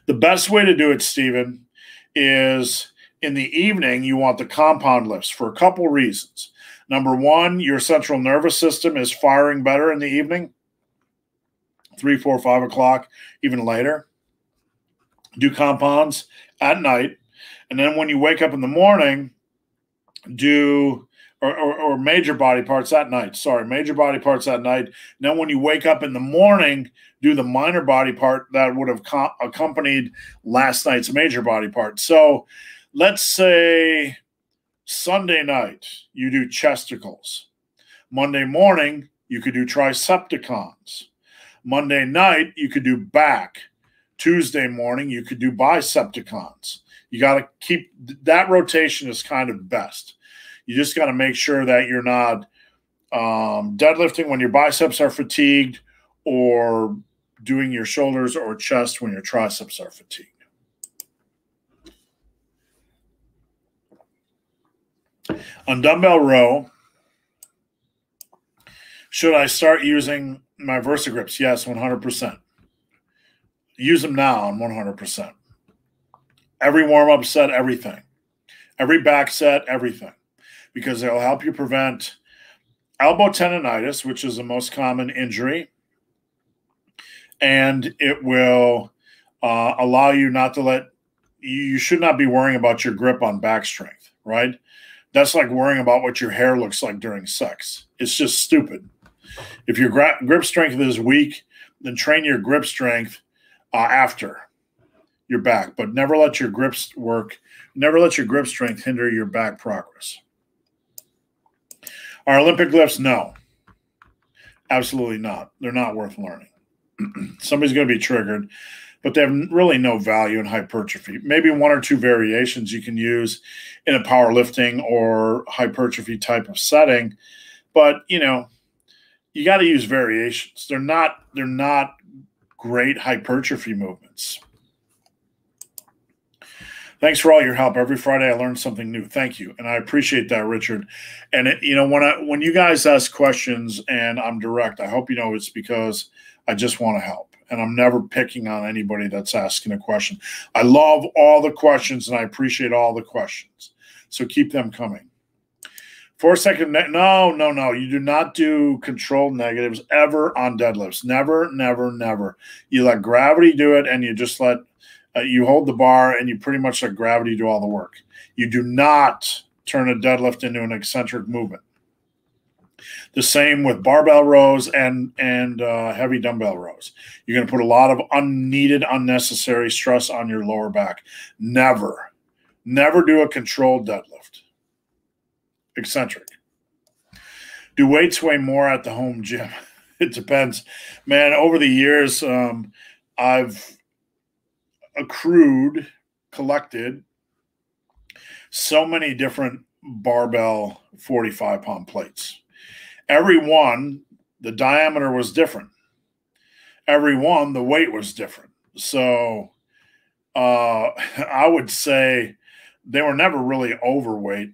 The best way to do it, Stephen, is in the evening you want the compound lifts for a couple reasons. Number one, your central nervous system is firing better in the evening, 3, 4, 5 o'clock, even later. Do compounds at night. And then when you wake up in the morning, do or major body parts at night. Sorry, major body parts at night. And then when you wake up in the morning, do the minor body part that would have accompanied last night's major body part. So let's say Sunday night, you do chesticles. Monday morning, you could do tricepticons. Monday night, you could do back. Tuesday morning, you could do bicepticons. You got to keep that rotation is kind of best. You just got to make sure that you're not deadlifting when your biceps are fatigued or doing your shoulders or chest when your triceps are fatigued. On dumbbell row, should I start using my VersaGrips? Yes, 100%. Use them now on 100%. Every warm-up set, everything. Every back set, everything. Because they'll help you prevent elbow tendonitis, which is the most common injury. And it will allow you not to let – you should not be worrying about your grip on back strength, right? That's like worrying about what your hair looks like during sex. It's just stupid. If your grip strength is weak, then train your grip strength after your back. But never let your grips work. Never let your grip strength hinder your back progress. Are Olympic lifts? No. Absolutely not. They're not worth learning. Somebody's going to be triggered, but they have really no value in hypertrophy. Maybe 1 or 2 variations you can use in a powerlifting or hypertrophy type of setting. But, you know, you got to use variations. They're not great hypertrophy movements. Thanks for all your help. Every Friday I learn something new. Thank you. And I appreciate that, Richard. And when you guys ask questions and I'm direct, I hope you know it's because I just want to help. And I'm never picking on anybody that's asking a question. I love all the questions and I appreciate all the questions. So keep them coming. 4-second, no. You do not do controlled negatives ever on deadlifts. Never, never, never. You let gravity do it and you just let You hold the bar and you pretty much let gravity do all the work. You do not turn a deadlift into an eccentric movement. The same with barbell rows and heavy dumbbell rows. You're going to put a lot of unneeded, unnecessary stress on your lower back. Never do a controlled deadlift. Eccentric. Do weights weigh more at the home gym? It depends. Man, over the years, I've collected so many different barbell 45-pound plates. Every one, the diameter was different. Every one, the weight was different. So I would say they were never really overweight,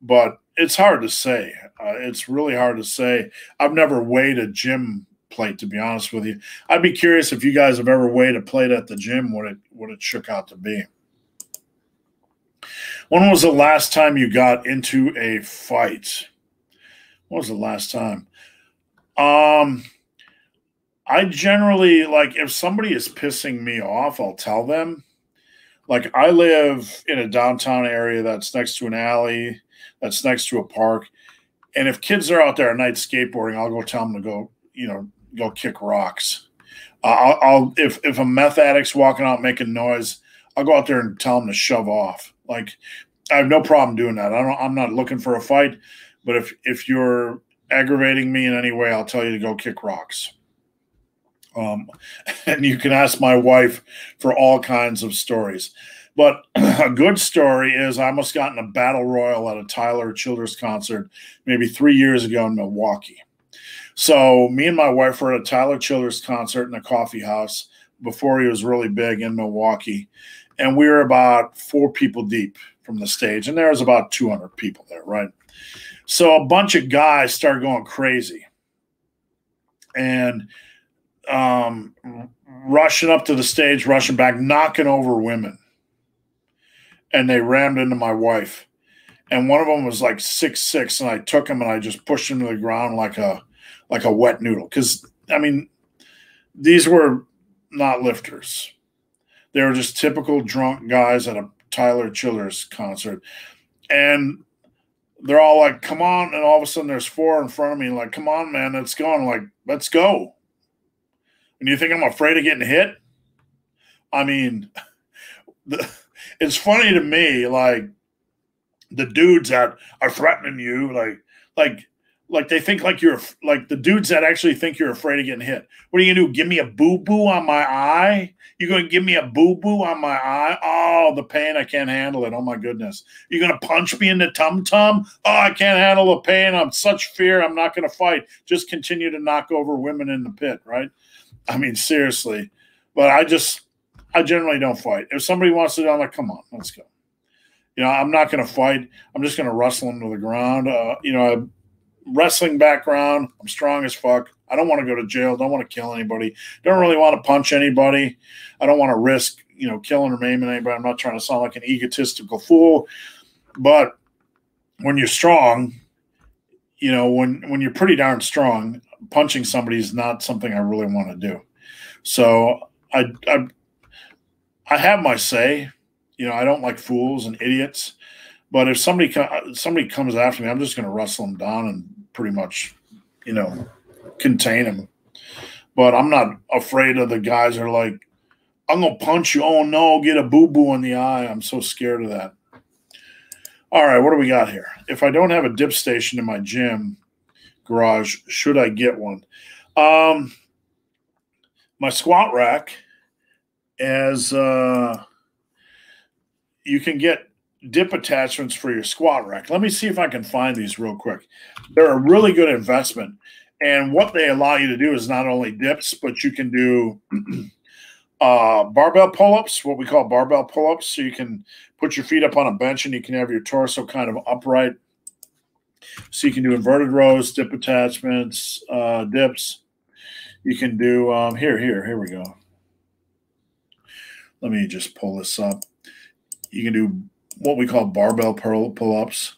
but it's hard to say. It's really hard to say. I've never weighed a gym plate, to be honest with you. I'd be curious if you guys have ever weighed a plate at the gym, what it shook out to be. When was the last time you got into a fight? When was the last time? I generally, like, if somebody is pissing me off, I'll tell them. Like, I live in a downtown area that's next to an alley, that's next to a park. And if kids are out there at night skateboarding, I'll go tell them to go, go kick rocks. If a meth addict's walking out making noise, I'll go out there and tell them to shove off. Like, I have no problem doing that. I'm not looking for a fight, but if you're aggravating me in any way, I'll tell you to go kick rocks. And you can ask my wife for all kinds of stories. But a good story is I almost got in a battle royal at a Tyler Childers concert maybe 3 years ago in Milwaukee. So me and my wife were at a Tyler Childers concert in a coffee house before he was really big in Milwaukee. And we were about 4 people deep from the stage. And there was about 200 people there, right? So a bunch of guys started going crazy and rushing up to the stage, rushing back, knocking over women. And they rammed into my wife. And one of them was like 6'6", and I took him and I just pushed him to the ground like a wet noodle. Because, I mean, these were not lifters. They were just typical drunk guys at a Tyler Childers concert. And they're all like, come on. And all of a sudden there's 4 in front of me. Like, come on, man, let's go. And I'm like, let's go. And you think I'm afraid of getting hit? I mean, it's funny to me, like, the dudes that are threatening you, like they think like you're like the dudes that actually think you're afraid of getting hit. What are you gonna do? Give me a boo-boo on my eye? You're gonna give me a boo-boo on my eye? Oh, the pain, I can't handle it. Oh my goodness. You're gonna punch me in the tum-tum? Oh, I can't handle the pain. I'm such fear. I'm not gonna fight. Just continue to knock over women in the pit, right? I mean, seriously. But I generally don't fight. If somebody wants to do it, I'm like, come on, let's go. I'm not going to fight. I'm just going to wrestle them to the ground. Wrestling background. I'm strong as fuck. I don't want to go to jail. Don't want to kill anybody. Don't really want to punch anybody. I don't want to risk, killing or maiming anybody. I'm not trying to sound like an egotistical fool. But when you're strong, when you're pretty darn strong, punching somebody is not something I really want to do. So I have my say. I don't like fools and idiots. But if somebody comes after me, I'm just going to wrestle them down and pretty much, contain them. But I'm not afraid of the guys that are like, I'm going to punch you. Oh, no, get a boo-boo in the eye. I'm so scared of that. All right, what do we got here? If I don't have a dip station in my gym garage, should I get one? My squat rack as you can get dip attachments for your squat rack. Let me see if I can find these real quick. They're a really good investment. And what they allow you to do is not only dips, but you can do barbell pull-ups, what we call barbell pull-ups. So you can put your feet up on a bench and you can have your torso kind of upright. So you can do inverted rows, dip attachments, dips. You can do, here we go. Let me just pull this up. You can do what we call barbell pull-ups.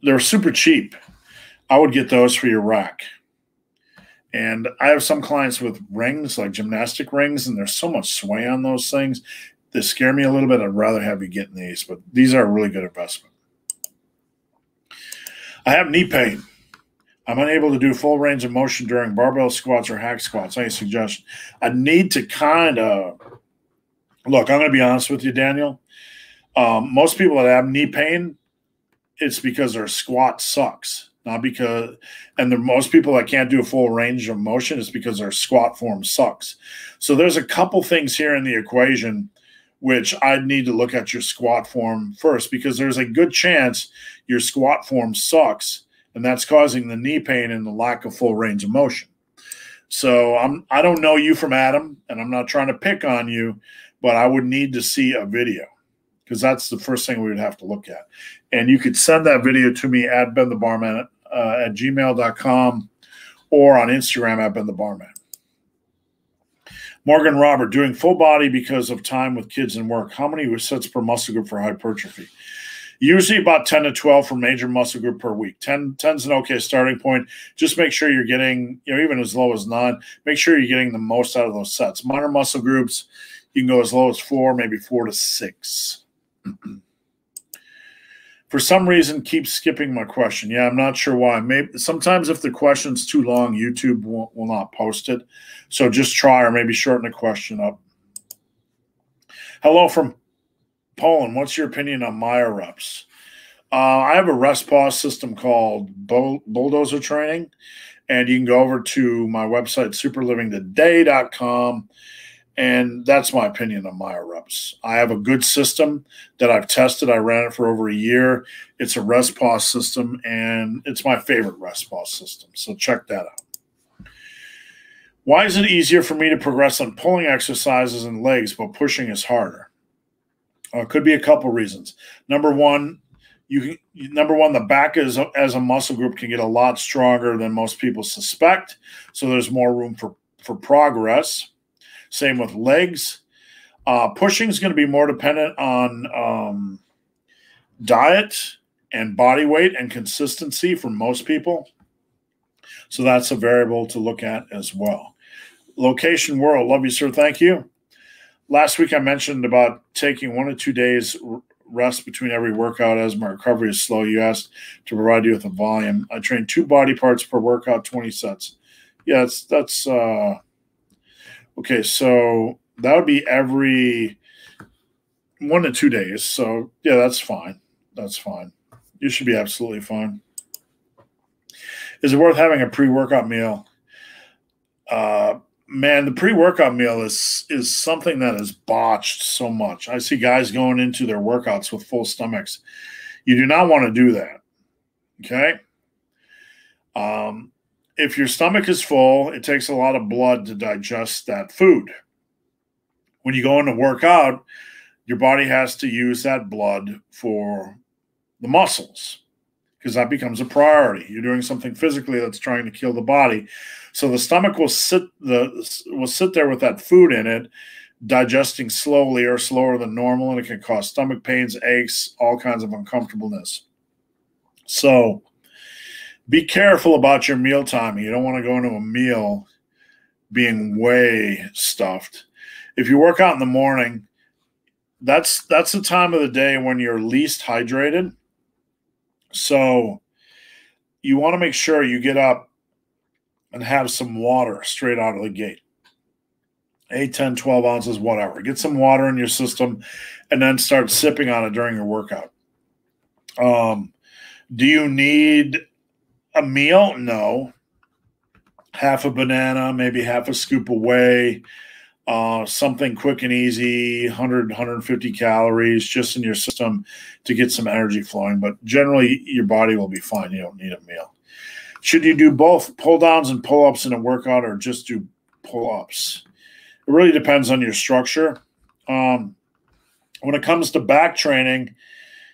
They're super cheap. I would get those for your rack. And I have some clients with rings, like gymnastic rings, and there's so much sway on those things. They scare me a little bit. I'd rather have you get in these, but these are a really good investment. I have knee pain. I'm unable to do full range of motion during barbell squats or hack squats. Any suggestion? I need to kind of look. I'm going to be honest with you, Daniel. Most people that have knee pain, it's because their squat sucks, not because. And most people that can't do a full range of motion is because their squat form sucks. So there's a couple things here in the equation which I'd need to look at your squat form first, because there's a good chance your squat form sucks, and that's causing the knee pain and the lack of full range of motion. So I don't know you from Adam, and I'm not trying to pick on you, but I would need to see a video, because that's the first thing we would have to look at. And you could send that video to me at benthebarman at gmail.com or on Instagram at benthebarman. Morgan Robert, doing full body because of time with kids and work. How many sets per muscle group for hypertrophy? Usually about 10 to 12 for major muscle group per week. 10's an okay starting point. Just make sure you're getting, even as low as 9, make sure you're getting the most out of those sets. Minor muscle groups, you can go as low as 4, maybe 4 to 6. For some reason, keep skipping my question. Yeah, I'm not sure why. Maybe sometimes if the question's too long, YouTube will not post it. So just try, or maybe shorten the question up. Hello from Poland. What's your opinion on myo reps? I have a rest pause system called Bulldozer Training, and you can go over to my website, superlivingtoday.com, and that's my opinion on myo reps. I have a good system that I've tested. I ran it for over a year. It's a rest pause system, and it's my favorite rest pause system. So check that out. Why is it easier for me to progress on pulling exercises and legs, but pushing is harder? Could be a couple reasons. Number one, the back as a muscle group can get a lot stronger than most people suspect. So there's more room for progress. Same with legs. Pushing is going to be more dependent on diet and body weight and consistency for most people. So that's a variable to look at as well. Location World, love you, sir. Thank you. Last week I mentioned about taking 1 to 2 days rest between every workout as my recovery is slow. You asked to provide you with a volume. I train 2 body parts per workout, 20 sets. Yeah, that's okay. So that would be every 1 to 2 days. So yeah, that's fine. That's fine. You should be absolutely fine. Is it worth having a pre-workout meal? Man, the pre-workout meal is something that is botched so much. I see guys going into their workouts with full stomachs. You do not want to do that, okay? If your stomach is full, it takes a lot of blood to digest that food. When you go in to work out, your body has to use that blood for the muscles, because that becomes a priority. You're doing something physically that's trying to kill the body. So the stomach will sit there with that food in it, digesting slowly or slower than normal, and it can cause stomach pains, aches, all kinds of uncomfortableness. So be careful about your meal timing. You don't want to go into a meal being way stuffed. If you work out in the morning, that's the time of the day when you're least hydrated. So you want to make sure you get up and have some water straight out of the gate. 8, 10, 12 ounces, whatever. Get some water in your system and then start sipping on it during your workout. Do you need a meal? No. Half a banana, maybe half a scoop of whey, something quick and easy, 100, 150 calories just in your system to get some energy flowing. But generally, your body will be fine. You don't need a meal. Should you do both pull-downs and pull-ups in a workout, or just do pull-ups? It really depends on your structure. When it comes to back training,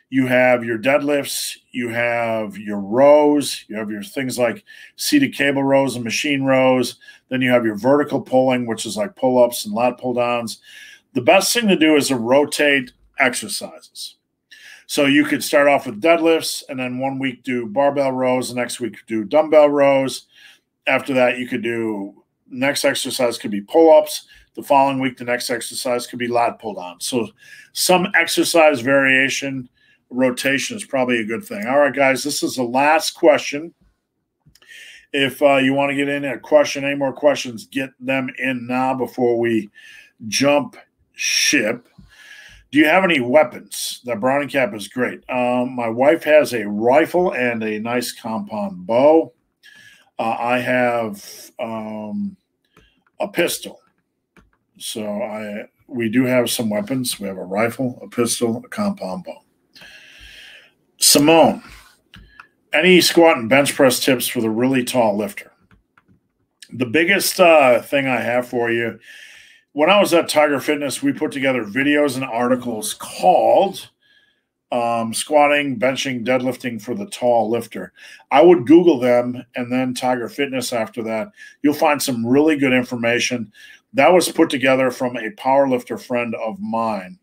you have your deadlifts, you have your rows, you have your things like seated cable rows and machine rows. Then you have your vertical pulling, which is like pull-ups and lat pull-downs. The best thing to do is to rotate exercises. So you could start off with deadlifts, and then 1 week do barbell rows, the next week do dumbbell rows. After that, you could do, next exercise could be pull-ups. The following week, the next exercise could be lat pull down. So some exercise variation, rotation is probably a good thing. All right, guys, this is the last question. If you want to get in a question, any more questions, get them in now before we jump ship. Do you have any weapons? The Browning cap is great. My wife has a rifle and a nice compound bow. I have a pistol. So we do have some weapons. We have a rifle, a pistol, a compound bow. Simone, any squat and bench press tips for the really tall lifter? The biggest thing I have for you, when I was at Tiger Fitness, we put together videos and articles called Squatting, Benching, Deadlifting for the Tall Lifter. I would Google them and then Tiger Fitness after that. You'll find some really good information. That was put together from a powerlifter friend of mine,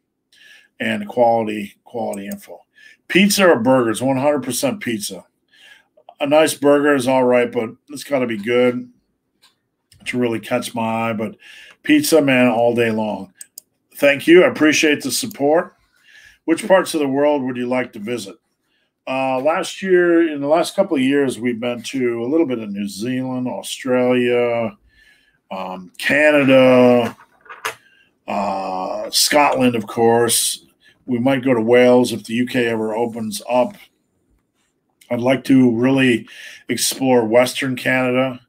and quality info. Pizza or burgers? 100% pizza. A nice burger is all right, but it's got to be good to really catch my eye. But pizza, man, all day long. Thank you. I appreciate the support. Which parts of the world would you like to visit? Last year, in the last couple of years, we've been to a little bit of New Zealand, Australia, Canada, Scotland, of course. We might go to Wales if the UK ever opens up. I'd like to really explore Western Canada.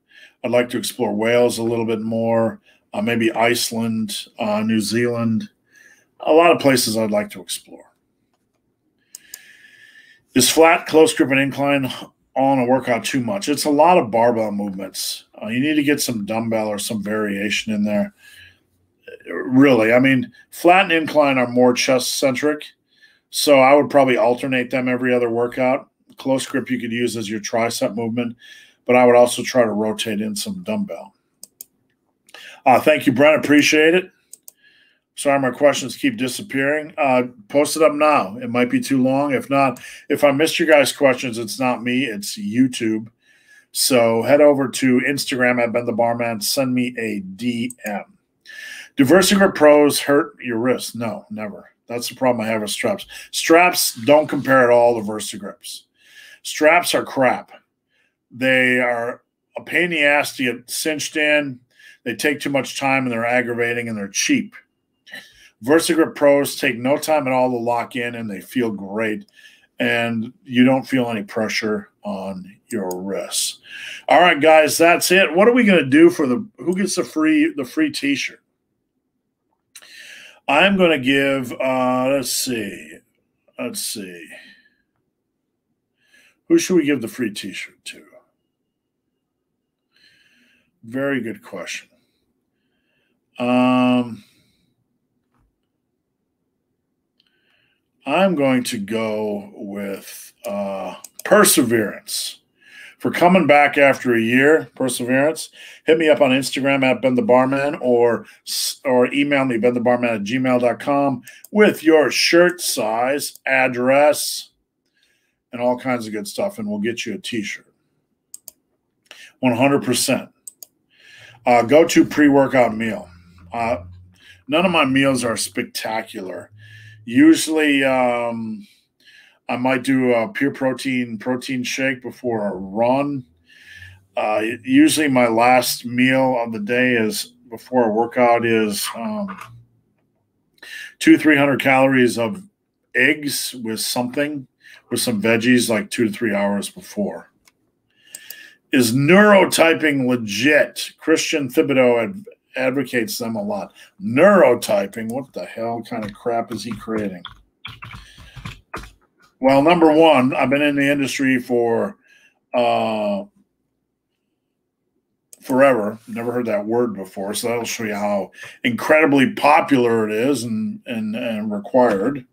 I'd like to explore Wales a little bit more, maybe Iceland, New Zealand. A lot of places I'd like to explore. Is flat, close grip, and incline on a workout too much? It's a lot of barbell movements. You need to get some dumbbell or some variation in there. Really, I mean, flat and incline are more chest-centric, so I would probably alternate them every other workout. Close grip you could use as your tricep movement, but I would also try to rotate in some dumbbell. Thank you, Brent. Appreciate it. Sorry, my questions keep disappearing. Post it up now. It might be too long. If not, if I missed your guys' questions, it's not me. It's YouTube. So head over to Instagram at Ben the Barman. Send me a DM. Do VersaGrip Pros hurt your wrist? No, never. That's the problem I have with straps. Straps don't compare at all to VersaGrips. Straps are crap. They are a pain in the ass to get cinched in. They take too much time, and they're aggravating, and they're cheap. VersaGrip Pros take no time at all to lock in, and they feel great, and you don't feel any pressure on your wrists. All right, guys, that's it. What are we going to do for who gets the free T-shirt? I'm going to give, let's see. Who should we give the free T-shirt to? Very good question. I'm going to go with Perseverance. For coming back after a year, Perseverance, hit me up on Instagram at Ben the Barman or email me benthebarman@gmail.com with your shirt size, address, and all kinds of good stuff, and we'll get you a T-shirt. 100%. Go-to pre-workout meal. None of my meals are spectacular. Usually, I might do a pure protein shake before a run. Usually, my last meal of the day is before a workout is 200-300 calories of eggs with some veggies, like 2 to 3 hours before. Is neurotyping legit? Christian Thibodeau advocates them a lot. Neurotyping, what the hell kind of crap is he creating? Well, number one, I've been in the industry for forever. Never heard that word before, so that'll show you how incredibly popular it is and required.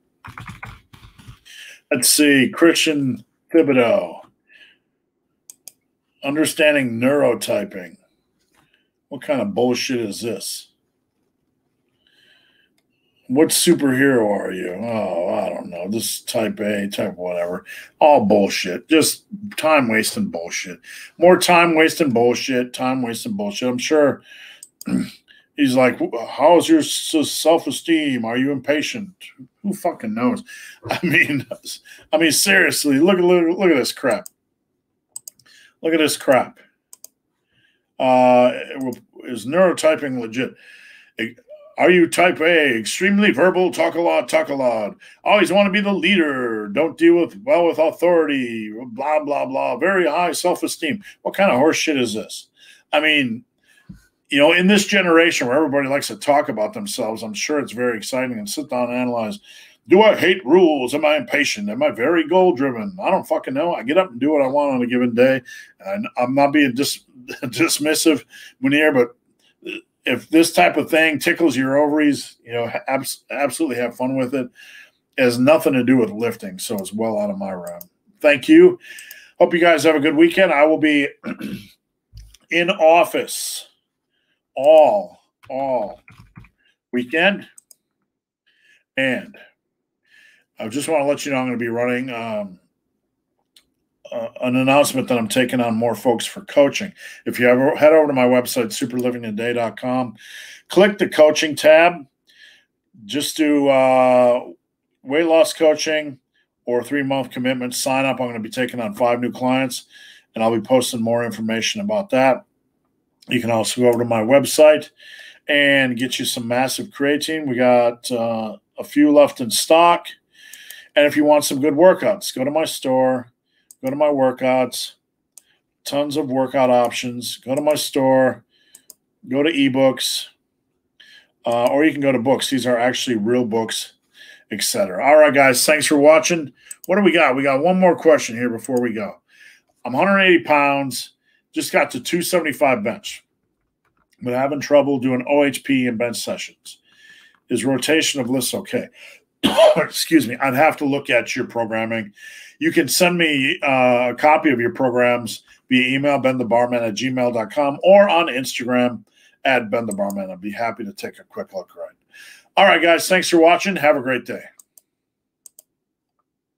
Let's see, Christian Thibodeau. Understanding neurotyping. What kind of bullshit is this? What superhero are you? Oh, I don't know. This is type A, type whatever. All bullshit. Just time wasting bullshit. More time wasting bullshit. Time wasting bullshit. I'm sure He's like, how's your self-esteem? Are you impatient? Who fucking knows? I mean, seriously, look at this crap. Look at this crap. Is neurotyping legit? Are you type A? Extremely verbal, talk a lot, talk a lot. Always want to be the leader. Don't deal with authority. Blah, blah, blah. Very high self-esteem. What kind of horse shit is this? I mean, you know, in this generation where everybody likes to talk about themselves, I'm sure it's very exciting and sit down and analyze. Do I hate rules? Am I impatient? Am I very goal-driven? I don't fucking know. I get up and do what I want on a given day. And I'm not being dismissive, Munir, but if this type of thing tickles your ovaries, you know, absolutely have fun with it. It has nothing to do with lifting, so it's well out of my realm. Thank you. Hope you guys have a good weekend. I will be in office all weekend. And I just want to let you know I'm going to be running an announcement that I'm taking on more folks for coaching. If you ever head over to my website, superlivingtoday.com, click the coaching tab. Just do weight loss coaching or 3-month commitment. Sign up. I'm going to be taking on 5 new clients, and I'll be posting more information about that. You can also go over to my website and get you some massive creatine. We got a few left in stock. And if you want some good workouts, go to my store, go to my workouts, tons of workout options. Go to my store, go to ebooks, or you can go to books. These are actually real books, etc. All right, guys, thanks for watching. What do we got? We got one more question here before we go. I'm 180 pounds, just got to 275 bench, but having trouble doing OHP and bench sessions. Is rotation of lifts okay? Excuse me. I'd have to look at your programming. You can send me a copy of your programs via email, benthebarman@gmail.com, or on Instagram @benthebarman. I'd be happy to take a quick look. Right. All right, guys. Thanks for watching. Have a great day.